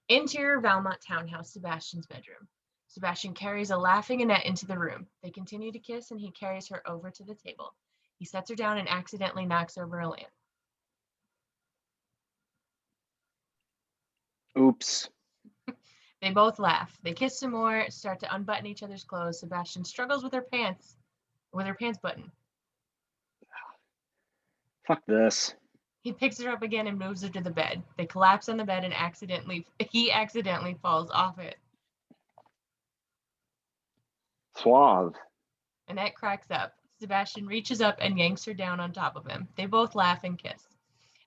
Interior Valmont townhouse, Sebastian's bedroom. Sebastian carries a laughing Annette into the room. They continue to kiss, and he carries her over to the table. He sets her down and accidentally knocks over a lamp. Oops. They both laugh. They kiss some more, start to unbutton each other's clothes. Sebastian struggles with her pants button. Fuck this. He picks her up again and moves her to the bed. They collapse on the bed and he accidentally falls off it. Suave. Annette cracks up. Sebastian reaches up and yanks her down on top of him. They both laugh and kiss.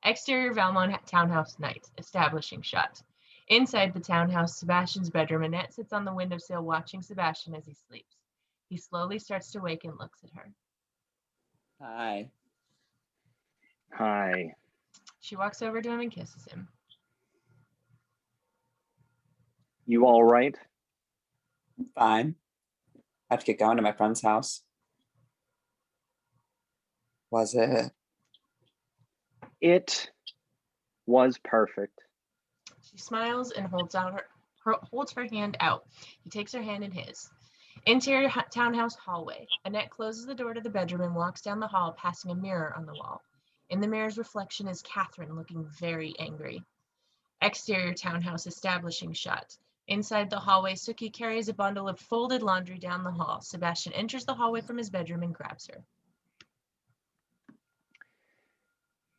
Exterior Valmont townhouse night, establishing shot. Inside the townhouse, Sebastian's bedroom, Annette sits on the windowsill watching Sebastian as he sleeps. He slowly starts to wake and looks at her. Hi. Hi. She walks over to him and kisses him. You all right? Fine. I have to get going to my friend's house. Was it? It was perfect. She smiles and holds her hand out. He takes her hand in his. Interior townhouse hallway. Annette closes the door to the bedroom and walks down the hall, passing a mirror on the wall. In the mirror's reflection is Catherine, looking very angry. Exterior townhouse establishing shot. Inside the hallway, Suki carries a bundle of folded laundry down the hall. Sebastian enters the hallway from his bedroom and grabs her.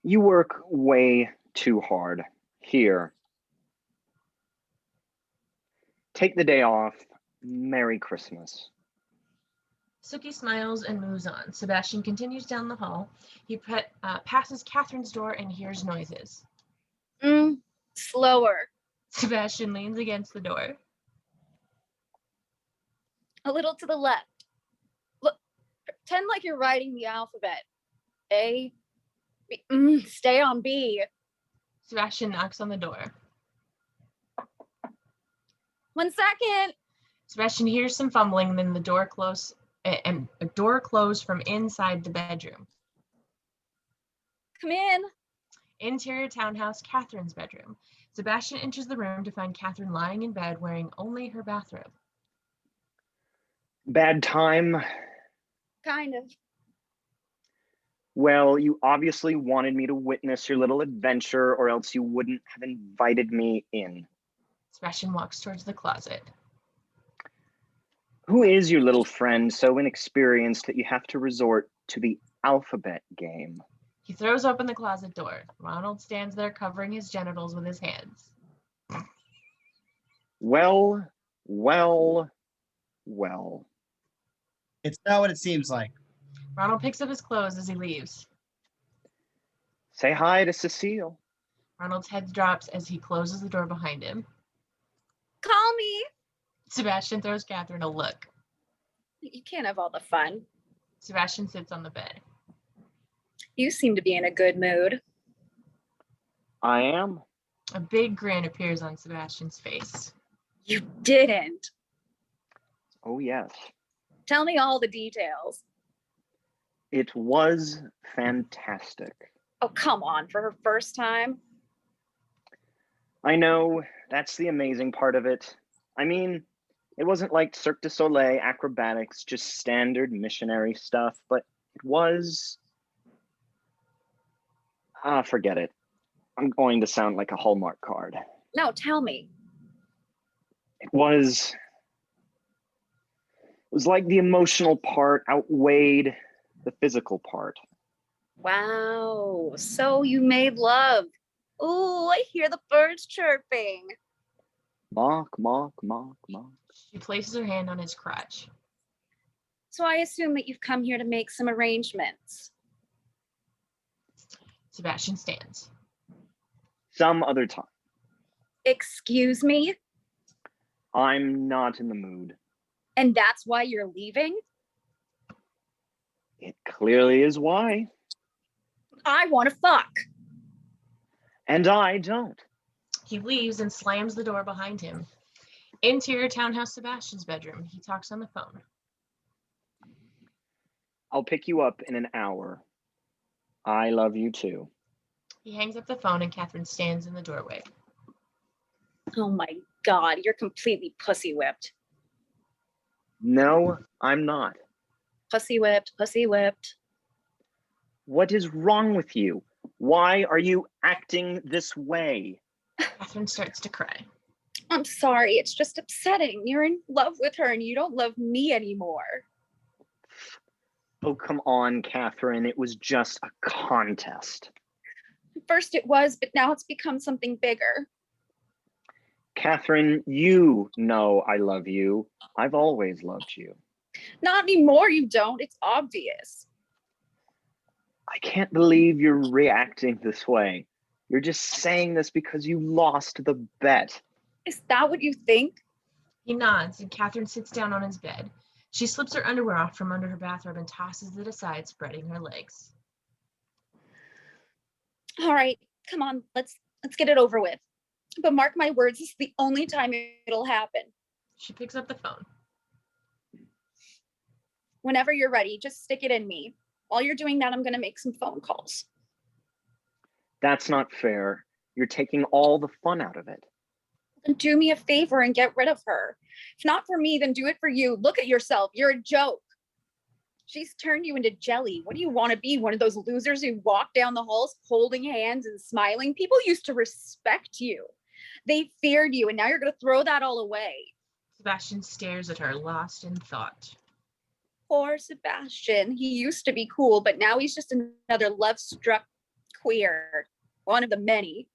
You work way too hard. Here. Take the day off. Merry Christmas. Suki smiles and moves on. Sebastian continues down the hall. He passes Catherine's door and hears noises. Slower. Sebastian leans against the door. A little to the left. Look, pretend like you're writing the alphabet. A, B, stay on B. Sebastian knocks on the door. 1 second. Sebastian hears some fumbling, and then the door closed, and a door closed from inside the bedroom. Come in. Interior townhouse, Catherine's bedroom. Sebastian enters the room to find Catherine lying in bed wearing only her bathrobe. Bad time. Kind of. Well, you obviously wanted me to witness your little adventure, or else you wouldn't have invited me in. Sebastian walks towards the closet. Who is your little friend so inexperienced that you have to resort to the alphabet game? He throws open the closet door. Ronald stands there covering his genitals with his hands. Well, well, well. It's not what it seems like. Ronald picks up his clothes as he leaves. Say hi to Cecile. Ronald's head drops as he closes the door behind him. Call me. Sebastian throws Catherine a look. You can't have all the fun. Sebastian sits on the bed. You seem to be in a good mood. I am. A big grin appears on Sebastian's face. You didn't. Oh, yes. Tell me all the details. It was fantastic. Oh, come on, for her first time. I know, that's the amazing part of it. I mean, it wasn't like Cirque du Soleil acrobatics, just standard missionary stuff, but it was... forget it. I'm going to sound like a Hallmark card. No, tell me. It was like the emotional part outweighed the physical part. Wow, so you made love. Ooh, I hear the birds chirping. Mock, mock, mock, mock. She places her hand on his crotch. So I assume that you've come here to make some arrangements. Sebastian stands. Some other time. Excuse me? I'm not in the mood. And that's why you're leaving? It clearly is why. I want to fuck. And I don't. He leaves and slams the door behind him. Interior townhouse, Sebastian's bedroom. He talks on the phone. I'll pick you up in an hour. I love you too. He hangs up the phone and Catherine stands in the doorway. Oh my God, you're completely pussy whipped. No, I'm not. Pussy whipped, pussy whipped. What is wrong with you? Why are you acting this way? Catherine starts to cry. I'm sorry, it's just upsetting. You're in love with her and you don't love me anymore. Oh, come on, Catherine. It was just a contest. First it was, but now it's become something bigger. Catherine, you know I love you. I've always loved you. Not anymore, you don't. It's obvious. I can't believe you're reacting this way. You're just saying this because you lost the bet. Is that what you think? He nods and Catherine sits down on his bed. She slips her underwear off from under her bathrobe and tosses it aside, spreading her legs. All right, come on, let's get it over with. But mark my words, this is the only time it'll happen. She picks up the phone. Whenever you're ready, just stick it in me. While you're doing that, I'm gonna make some phone calls. That's not fair. You're taking all the fun out of it. Then do me a favor and get rid of her. If not for me, then do it for you. Look at yourself, you're a joke. She's turned you into jelly. What do you want to be? One of those losers who walk down the halls holding hands and smiling? People used to respect you. They feared you, and now you're going to throw that all away. Sebastian stares at her, lost in thought. Poor Sebastian. He used to be cool, but now he's just another love-struck queer. One of the many.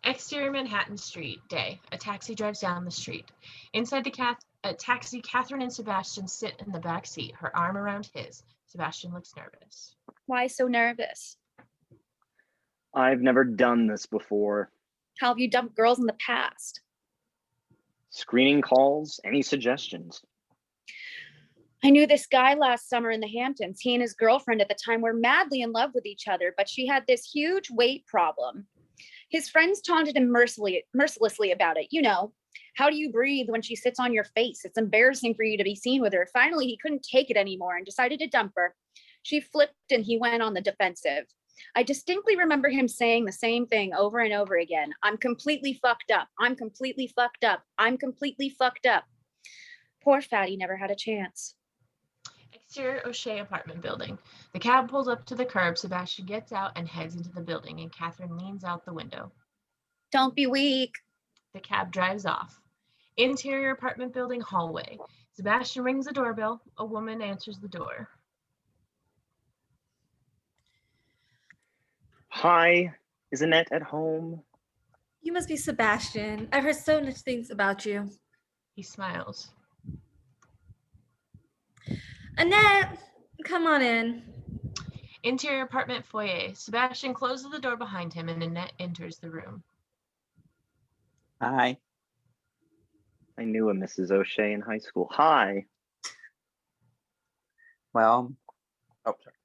Exterior Manhattan Street, day. A taxi drives down the street. Inside the taxi, Catherine and Sebastian sit in the back seat, her arm around his. Sebastian looks nervous. Why so nervous? I've never done this before. How have you dumped girls in the past? Screening calls, any suggestions? I knew this guy last summer in the Hamptons. He and his girlfriend at the time were madly in love with each other, but she had this huge weight problem. His friends taunted him mercilessly about it. You know, how do you breathe when she sits on your face? It's embarrassing for you to be seen with her. Finally, he couldn't take it anymore and decided to dump her. She flipped and he went on the defensive. I distinctly remember him saying the same thing over and over again. I'm completely fucked up. I'm completely fucked up. I'm completely fucked up. Poor Fatty never had a chance. Exterior O'Shea apartment building. The cab pulls up to the curb. Sebastian gets out and heads into the building, and Catherine leans out the window. Don't be weak. The cab drives off. Interior apartment building hallway. Sebastian rings the doorbell. A woman answers the door. Hi, is Annette at home? You must be Sebastian. I've heard so much things about you. He smiles. Annette, come on in. Interior apartment foyer. Sebastian closes the door behind him and Annette enters the room. Hi. I knew a Mrs. O'Shea in high school. Hi. Well, oh, sorry.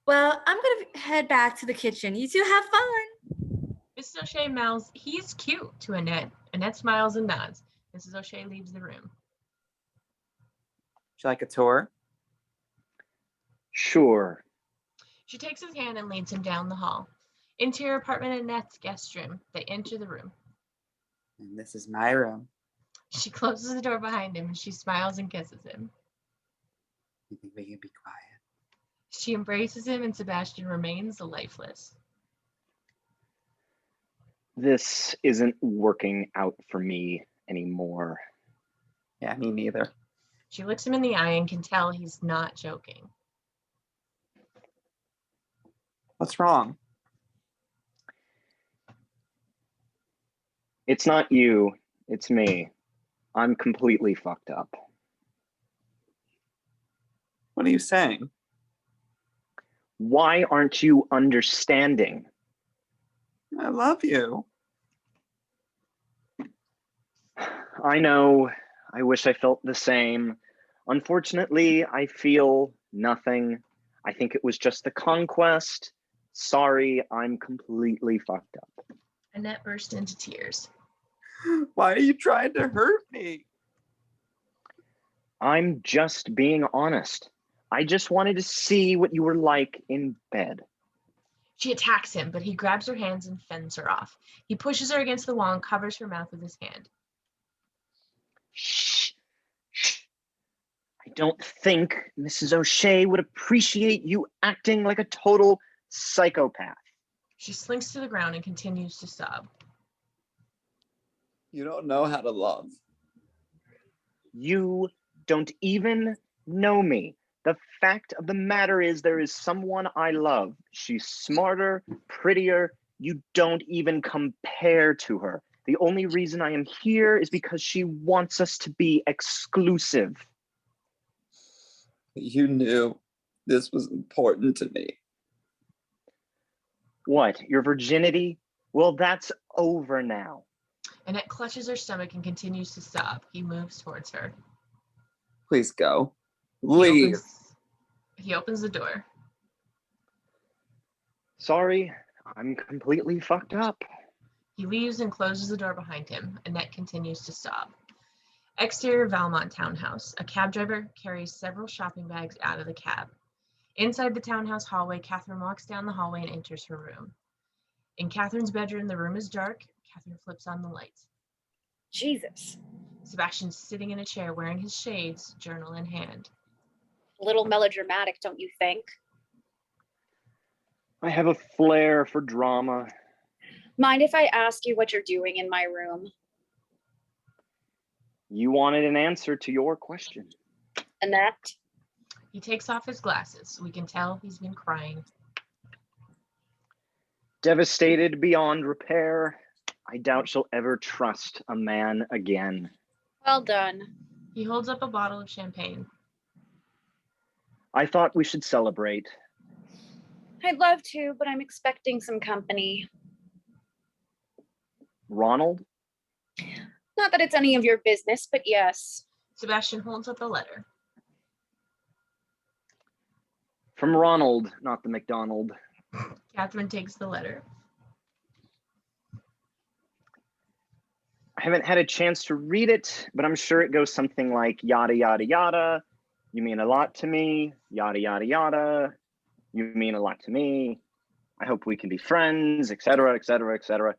Well, I'm gonna head back to the kitchen. You two have fun. Mrs. O'Shea mouths, "He's cute," to Annette. Annette smiles and nods. Mrs. O'Shea leaves the room. Would you like a tour? Sure. She takes his hand and leads him down the hall. Interior apartment Annette's guest room. They enter the room. And this is my room. She closes the door behind him and she smiles and kisses him. You think we can be quiet? She embraces him and Sebastian remains lifeless. This isn't working out for me anymore. Yeah, me neither. She looks him in the eye and can tell he's not joking. What's wrong? It's not you, it's me. I'm completely fucked up. What are you saying? Why aren't you understanding? I love you. I know, I wish I felt the same. Unfortunately, I feel nothing. I think it was just the conquest. Sorry, I'm completely fucked up. Annette burst into tears. Why are you trying to hurt me? I'm just being honest. I just wanted to see what you were like in bed. She attacks him, but he grabs her hands and fends her off. He pushes her against the wall and covers her mouth with his hand. Shh. Shh. I don't think Mrs. O'Shea would appreciate you acting like a total psychopath. She slinks to the ground and continues to sob. You don't know how to love. You don't even know me. The fact of the matter is there is someone I love. She's smarter, prettier. You don't even compare to her. The only reason I am here is because she wants us to be exclusive. You knew this was important to me. What, your virginity? Well, that's over now. Annette clutches her stomach and continues to sob. He moves towards her. Please go. Leave. He opens the door. Sorry, I'm completely fucked up. He leaves and closes the door behind him. Annette continues to sob. Exterior Valmont townhouse. A cab driver carries several shopping bags out of the cab. Inside the townhouse hallway, Catherine walks down the hallway and enters her room. In Catherine's bedroom, the room is dark. Catherine flips on the lights. Jesus. Sebastian's sitting in a chair wearing his shades, journal in hand. A little melodramatic, don't you think? I have a flair for drama. Mind if I ask you what you're doing in my room? You wanted an answer to your question. Annette? He takes off his glasses. We can tell he's been crying. Devastated beyond repair. I doubt she'll ever trust a man again. Well done. He holds up a bottle of champagne. I thought we should celebrate. I'd love to, but I'm expecting some company. Ronald? Not that it's any of your business, but yes. Sebastian holds up a letter. From Ronald, not the McDonald. Catherine takes the letter. I haven't had a chance to read it, but I'm sure it goes something like yada, yada, yada. You mean a lot to me. Yada, yada, yada. You mean a lot to me. I hope we can be friends, etc., etc., etc.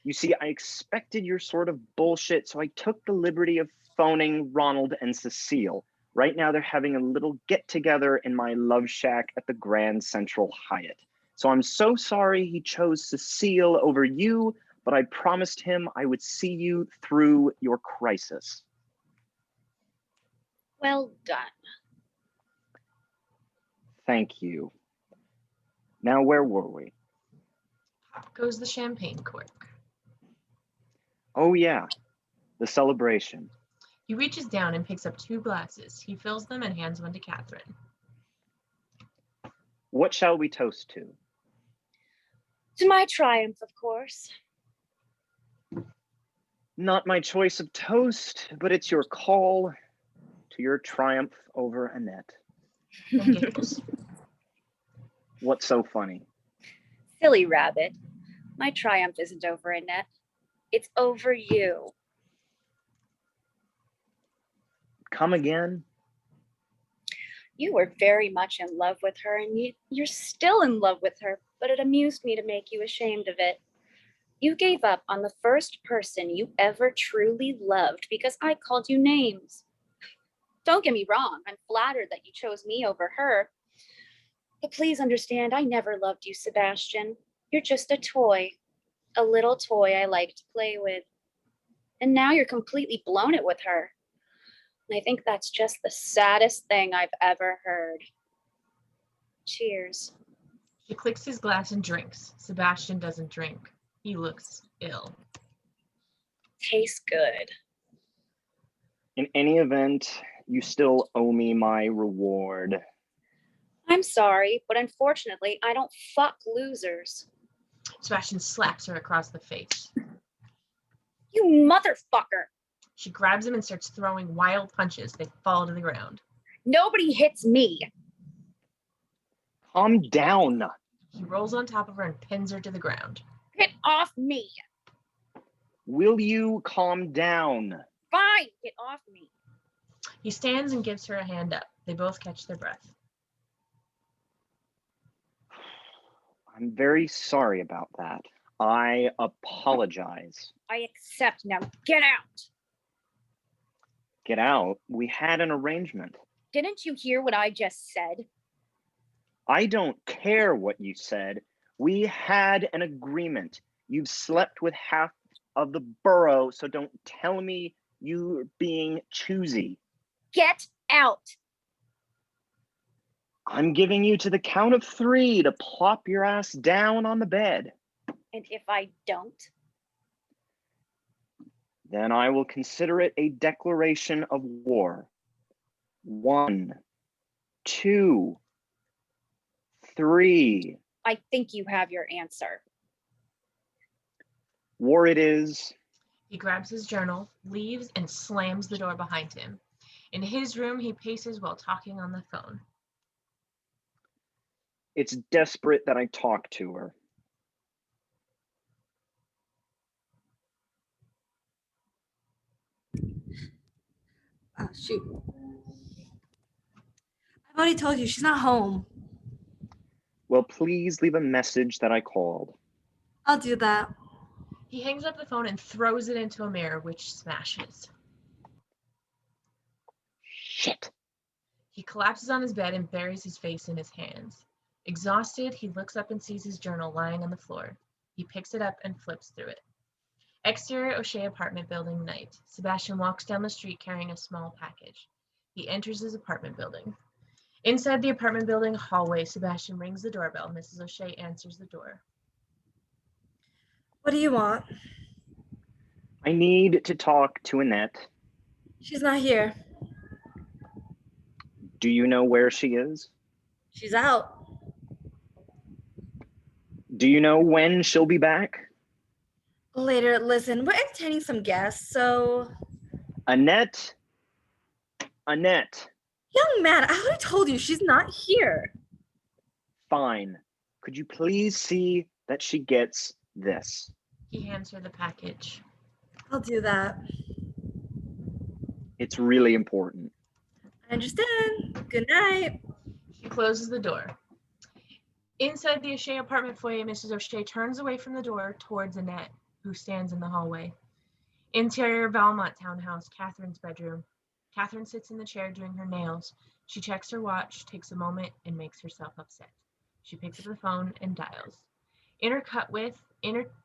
You see, I expected your sort of bullshit, so I took the liberty of phoning Ronald and Cecile. Right now, they're having a little get together in my love shack at the Grand Central Hyatt. So I'm so sorry he chose Cecile over you, but I promised him I would see you through your crisis. Well done. Thank you. Now, where were we? Pop goes the champagne cork. Oh yeah, the celebration. He reaches down and picks up 2 glasses. He fills them and hands one to Catherine. What shall we toast to? To my triumph, of course. Not my choice of toast, but it's your call to your triumph over Annette. And giggles. What's so funny? Silly rabbit. My triumph isn't over Annette. It's over you. Come again? You were very much in love with her, and you're still in love with her, but it amused me to make you ashamed of it. You gave up on the first person you ever truly loved because I called you names. Don't get me wrong, I'm flattered that you chose me over her. But please understand, I never loved you, Sebastian. You're just a toy, a little toy I like to play with. And now you're completely blown it with her. And I think that's just the saddest thing I've ever heard. Cheers. He clicks his glass and drinks. Sebastian doesn't drink. He looks ill. Tastes good. In any event, you still owe me my reward. I'm sorry, but unfortunately, I don't fuck losers. Sebastian slaps her across the face. You motherfucker! She grabs him and starts throwing wild punches. They fall to the ground. Nobody hits me. Calm down. He rolls on top of her and pins her to the ground. Get off me. Will you calm down? Fine, get off me. He stands and gives her a hand up. They both catch their breath. I'm very sorry about that. I apologize. I accept now. Get out. Get out. We had an arrangement. Didn't you hear what I just said? I don't care what you said. We had an agreement. You've slept with half of the borough, so don't tell me you're being choosy. Get out. I'm giving you to the count of 3 to plop your ass down on the bed. And if I don't? Then I will consider it a declaration of war. 1, 2, 3. I think you have your answer. War it is. He grabs his journal, leaves, and slams the door behind him. In his room, he paces while talking on the phone. It's desperate that I talk to her. Oh, shoot. I've already told you, she's not home. Well, please leave a message that I called. I'll do that. He hangs up the phone and throws it into a mirror, which smashes. Shit. He collapses on his bed and buries his face in his hands. Exhausted, he looks up and sees his journal lying on the floor. He picks it up and flips through it. Exterior O'Shea apartment building night. Sebastian walks down the street carrying a small package. He enters his apartment building. Inside the apartment building hallway, Sebastian rings the doorbell. Mrs. O'Shea answers the door. What do you want? I need to talk to Annette. She's not here. Do you know where she is? She's out. Do you know when she'll be back? Later, listen, we're entertaining some guests, so... Annette? Annette. Young man, I already told you, she's not here. Fine. Could you please see that she gets this? He hands her the package. I'll do that. It's really important. I understand. Good night. He closes the door. Inside the O'Shea apartment foyer, Mrs. O'Shea turns away from the door towards Annette, who stands in the hallway. Interior Valmont townhouse, Catherine's bedroom. Catherine sits in the chair doing her nails. She checks her watch, takes a moment, and makes herself upset. She picks up the phone and dials. Intercut with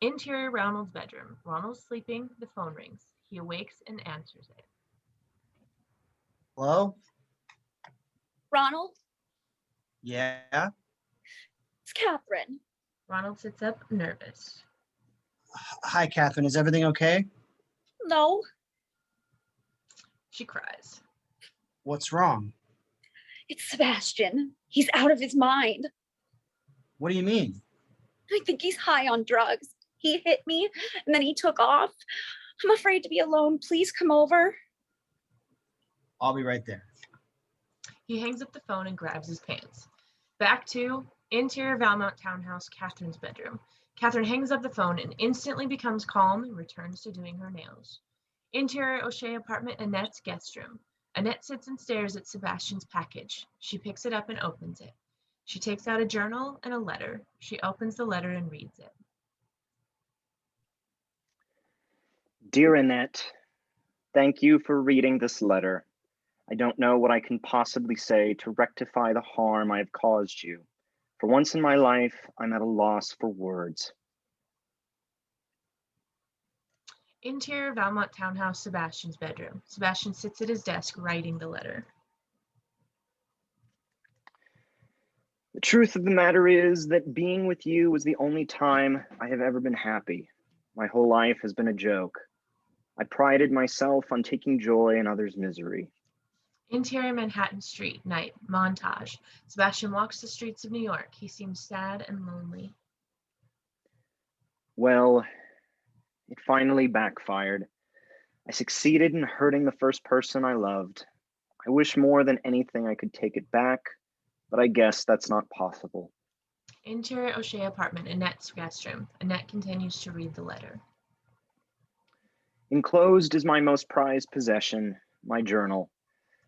interior Ronald's bedroom. Ronald's sleeping. The phone rings. He awakes and answers it. Hello? Ronald, Yeah? it's Catherine. Ronald sits up, nervous. Hi, Catherine. Is everything okay? No, She cries. What's wrong? it's Sebastian. He's out of his mind. What do you mean? I think he's high on drugs. He hit me and then he took off. I'm afraid to be alone. Please come over. I'll be right there. He hangs up the phone and grabs his pants. Back to interior Valmont townhouse, Catherine's bedroom. Catherine hangs up the phone and instantly becomes calm and returns to doing her nails. Interior O'Shea apartment, Annette's guest room. Annette sits and stares at Sebastian's package. She picks it up and opens it. She takes out a journal and a letter. She opens the letter and reads it. Dear Annette, thank you for reading this letter. I don't know what I can possibly say to rectify the harm I have caused you. For once in my life, I'm at a loss for words. Interior Valmont townhouse, Sebastian's bedroom. Sebastian sits at his desk writing the letter. The truth of the matter is that being with you was the only time I have ever been happy. My whole life has been a joke. I prided myself on taking joy in others' misery. Interior Manhattan Street, night, montage. Sebastian walks the streets of New York. He seems sad and lonely. Well, it finally backfired. I succeeded in hurting the first person I loved. I wish more than anything I could take it back, but I guess that's not possible. Interior O'Shea apartment, Annette's guest room. Annette continues to read the letter. Enclosed is my most prized possession, my journal.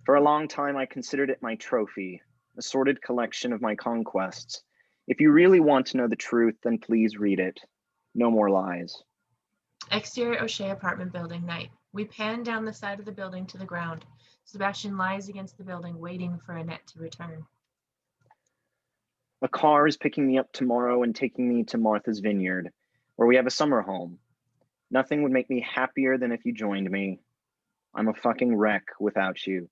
For a long time, I considered it my trophy, a sordid collection of my conquests. If you really want to know the truth, then please read it. No more lies. Exterior O'Shea apartment building, night. We pan down the side of the building to the ground. Sebastian lies against the building, waiting for Annette to return. A car is picking me up tomorrow and taking me to Martha's Vineyard, where we have a summer home. Nothing would make me happier than if you joined me. I'm a fucking wreck without you.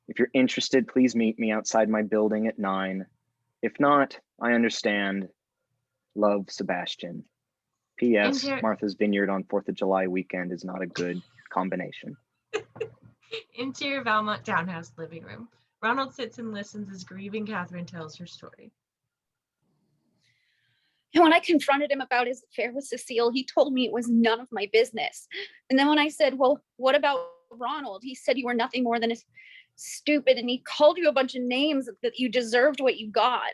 If you're interested, please meet me outside my building at 9. If not, I understand. Love, Sebastian. P.S. Martha's Vineyard on 4th of July weekend is not a good combination. Interior Valmont townhouse living room. Ronald sits and listens as grieving Catherine tells her story. And when I confronted him about his affair with Cecile, he told me it was none of my business. And then when I said, well, what about Ronald? He said you were nothing more than stupid, and he called you a bunch of names, that you deserved what you got.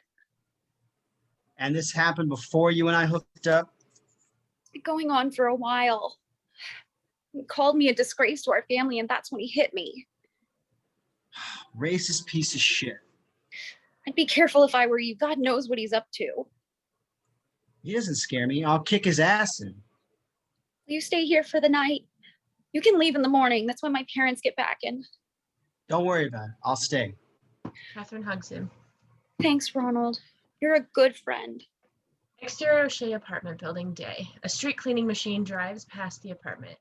And this happened before you and I hooked up? It's been going on for a while. He called me a disgrace to our family, and that's when he hit me. Racist piece of shit. I'd be careful if I were you. God knows what he's up to. He doesn't scare me. I'll kick his ass in. Will you stay here for the night? You can leave in the morning. That's when my parents get back in. Don't worry about it. I'll stay. Catherine hugs him. Thanks, Ronald. You're a good friend. Exterior O'Shea apartment building, day. A street cleaning machine drives past the apartment.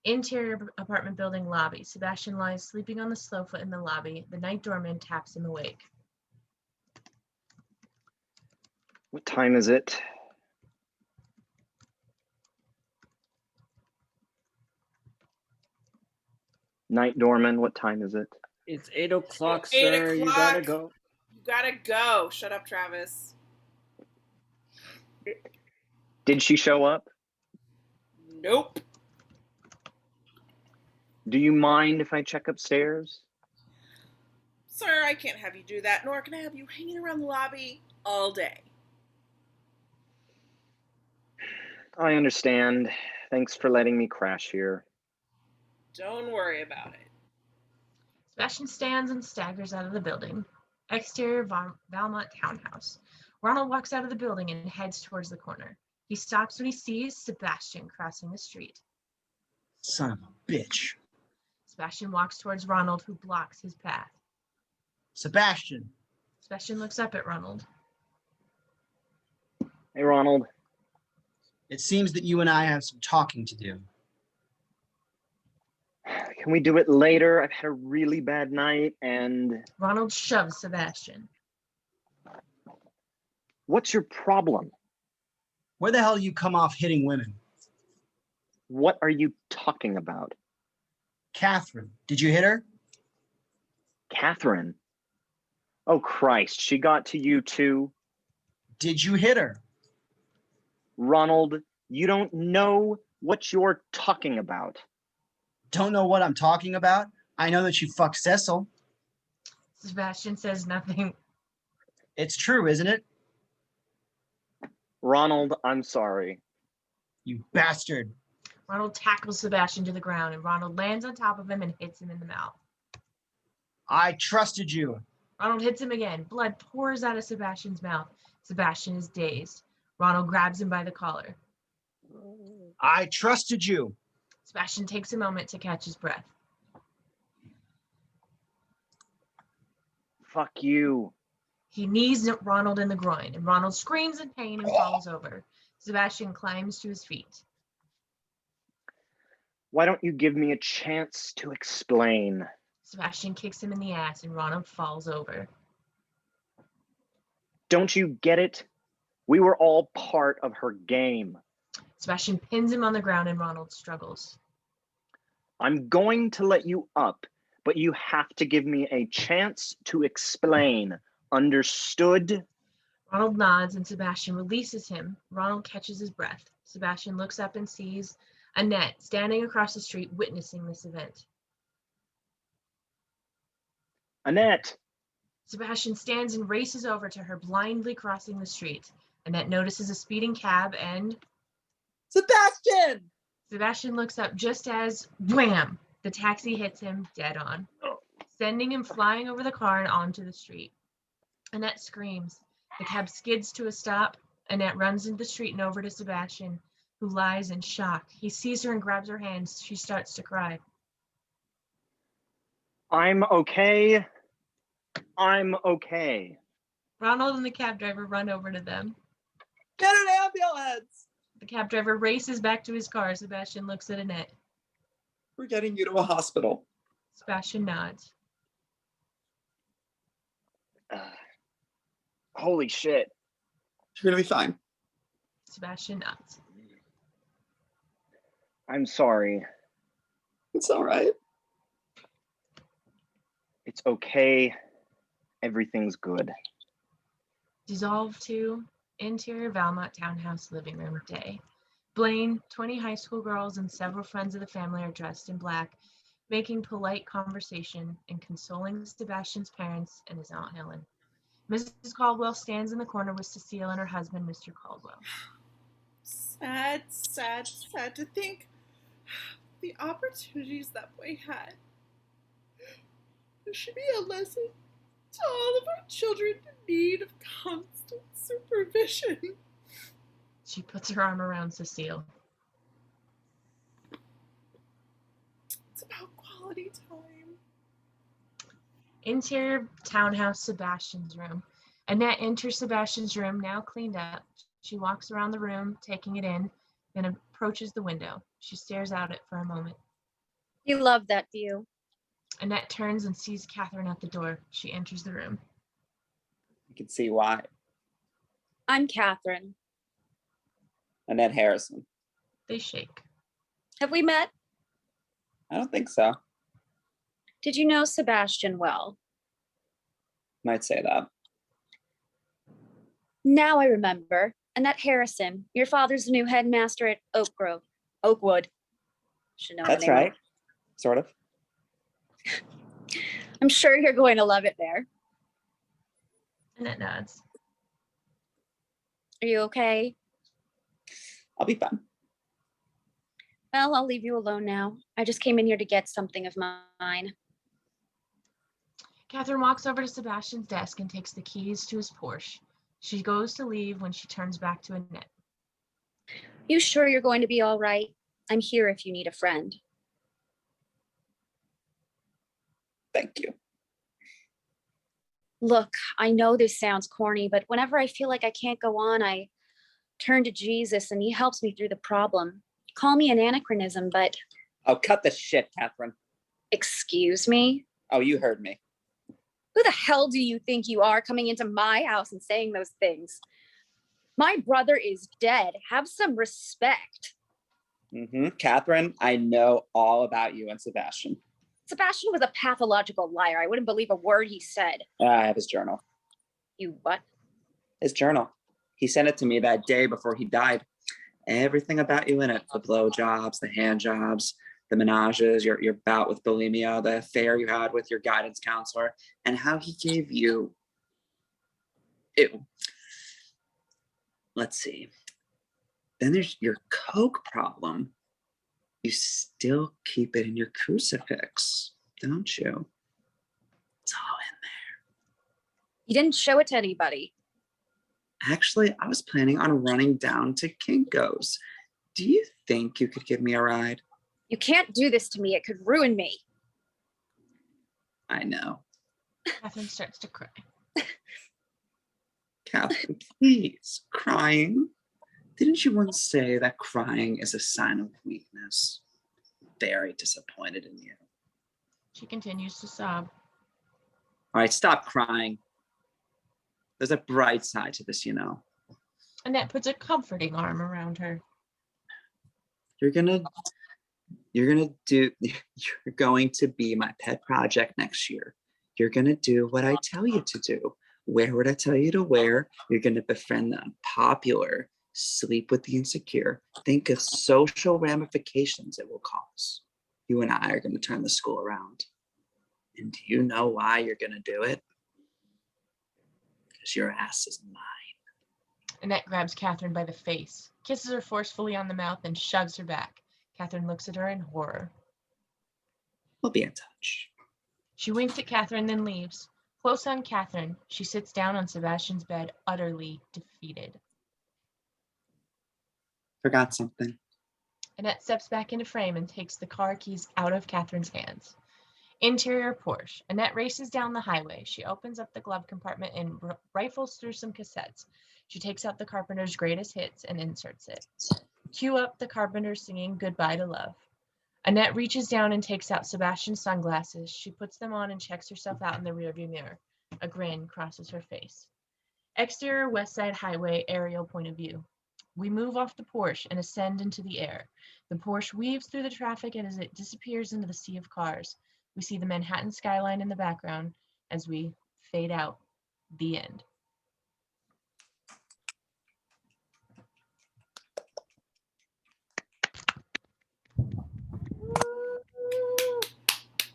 Interior apartment building lobby. Sebastian lies sleeping on the sofa in the lobby. The night doorman taps him awake. What time is it? Night doorman, what time is it? It's 8 o'clock, It's 8 sir. You gotta go. You gotta go. Shut up, Travis. Did she show up? Nope. Do you mind if I check upstairs? Sir, I can't have you do that, nor can I have you hanging around the lobby all day. I understand. Thanks for letting me crash here. Don't worry about it. Sebastian stands and staggers out of the building. Exterior Valmont townhouse. Ronald walks out of the building and heads towards the corner. He stops when he sees Sebastian crossing the street. Son of a bitch. Sebastian walks towards Ronald, who blocks his path. Sebastian. Sebastian looks up at Ronald. Hey, Ronald. It seems that you and I have some talking to do. Can we do it later? I've had a really bad night and... Ronald shoves Sebastian. What's your problem? Where the hell do you come off hitting women? What are you talking about? Catherine, did you hit her? Catherine? Oh, Christ, she got to you too? Did you hit her? Ronald, you don't know what you're talking about. Don't know what I'm talking about? I know that you fucked Cecil. Sebastian says nothing. It's true, isn't it? Ronald, I'm sorry. You bastard. Ronald tackles Sebastian to the ground, and Ronald lands on top of him and hits him in the mouth. I trusted you. Ronald hits him again. Blood pours out of Sebastian's mouth. Sebastian is dazed. Ronald grabs him by the collar. I trusted you. Sebastian takes a moment to catch his breath. Fuck you. He knees Ronald in the groin, and Ronald screams in pain and falls over. Sebastian climbs to his feet. Why don't you give me a chance to explain? Sebastian kicks him in the ass, and Ronald falls over. Don't you get it? We were all part of her game. Sebastian pins him on the ground, and Ronald struggles. I'm going to let you up, but you have to give me a chance to explain. Understood? Ronald nods, and Sebastian releases him. Ronald catches his breath. Sebastian looks up and sees Annette standing across the street witnessing this event. Annette! Sebastian stands and races over to her, blindly crossing the street. Annette notices a speeding cab and... Sebastian! Sebastian looks up just as, wham, the taxi hits him dead on, sending him flying over the car and onto the street. Annette screams. The cab skids to a stop. Annette runs into the street and over to Sebastian, who lies in shock. He sees her and grabs her hands. She starts to cry. I'm okay. I'm okay. Ronald and the cab driver run over to them. Get an ambulance! The cab driver races back to his car. Sebastian looks at Annette. We're getting you to a hospital. Sebastian nods. Holy shit. You're gonna be fine. Sebastian nods. I'm sorry. It's all right. It's okay. Everything's good. Dissolve to interior Valmont townhouse living room day. Blaine, 20 high school girls, and several friends of the family are dressed in black, making polite conversation and consoling Sebastian's parents and his Aunt Helen. Mrs. Caldwell stands in the corner with Cecile and her husband, Mr. Caldwell. Sad, sad, sad to think the opportunities that boy had. There should be a lesson to all of our children in need of constant supervision. She puts her arm around Cecile. It's about quality time. Interior townhouse, Sebastian's room. Annette enters Sebastian's room, now cleaned up. She walks around the room, taking it in, then approaches the window. She stares out it for a moment. You love that view. Annette turns and sees Catherine at the door. She enters the room. You can see why. I'm Catherine. Annette Harrison. They shake. Have we met? I don't think so. Did you know Sebastian well? Might say that. Now I remember. Annette Harrison, your father's the new headmaster at Oakwood. Should know the That's name. right. Sort of. I'm sure you're going to love it there. Annette nods. Are you okay? I'll be fine. Well, I'll leave you alone now. I just came in here to get something of mine. Catherine walks over to Sebastian's desk and takes the keys to his Porsche. She goes to leave when she turns back to Annette. You sure you're going to be all right? I'm here if you need a friend. Thank you. Look, I know this sounds corny, but whenever I feel like I can't go on, I turn to Jesus and he helps me through the problem. Call me an anachronism, but Oh, cut the shit, Catherine. excuse me? Oh, you heard me. Who the hell do you think you are coming into my house and saying those things? My brother is dead. Have some respect. Catherine, I know all about you and Sebastian. Sebastian was a pathological liar. I wouldn't believe a word he said. I have his journal. You what? His journal. He sent it to me that day before he died. Everything about you in it. The blowjobs, the hand jobs, the menages, your bout with bulimia, the affair you had with your guidance counselor, and how he gave you. Ew. Let's see. Then there's your coke problem. You still keep it in your crucifix, don't you? It's all in there. You didn't show it to anybody. Actually, I was planning on running down to Kinko's. Do you think you could give me a ride? You can't do this to me. It could ruin me. I know. Catherine starts to cry. Catherine, please. Crying? Didn't you once say that crying is a sign of weakness? Very disappointed in you. She continues to sob. All right, stop crying. There's a bright side to this, you know. Annette puts a comforting arm around her. You're going to be my pet project next year. You're going to do what I tell you to do. Wear what I tell you to wear. You're going to befriend the unpopular, sleep with the insecure. Think of social ramifications it will cause. You and I are going to turn the school around. And do you know why you're going to do it? Because your ass is mine. Annette grabs Catherine by the face, kisses her forcefully on the mouth, and shoves her back. Catherine looks at her in horror. We'll be in touch. She winks at Catherine, then leaves. Close on Catherine, she sits down on Sebastian's bed, utterly defeated. Forgot something. Annette steps back into frame and takes the car keys out of Catherine's hands. Interior Porsche. Annette races down the highway. She opens up the glove compartment and rifles through some cassettes. She takes out the Carpenters' greatest hits and inserts it. Cue up the Carpenters singing Goodbye to Love. Annette reaches down and takes out Sebastian's sunglasses. She puts them on and checks herself out in the rearview mirror. A grin crosses her face. Exterior West Side Highway aerial point of view. We move off the Porsche and ascend into the air. The Porsche weaves through the traffic and as it disappears into the sea of cars. We see the Manhattan skyline in the background as we fade out. The end.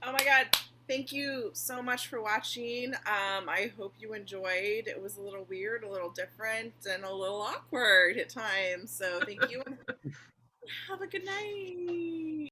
Oh my God. Thank you so much for watching. I hope you enjoyed. It was a little weird, a little different, and a little awkward at times. So thank you and have a good night.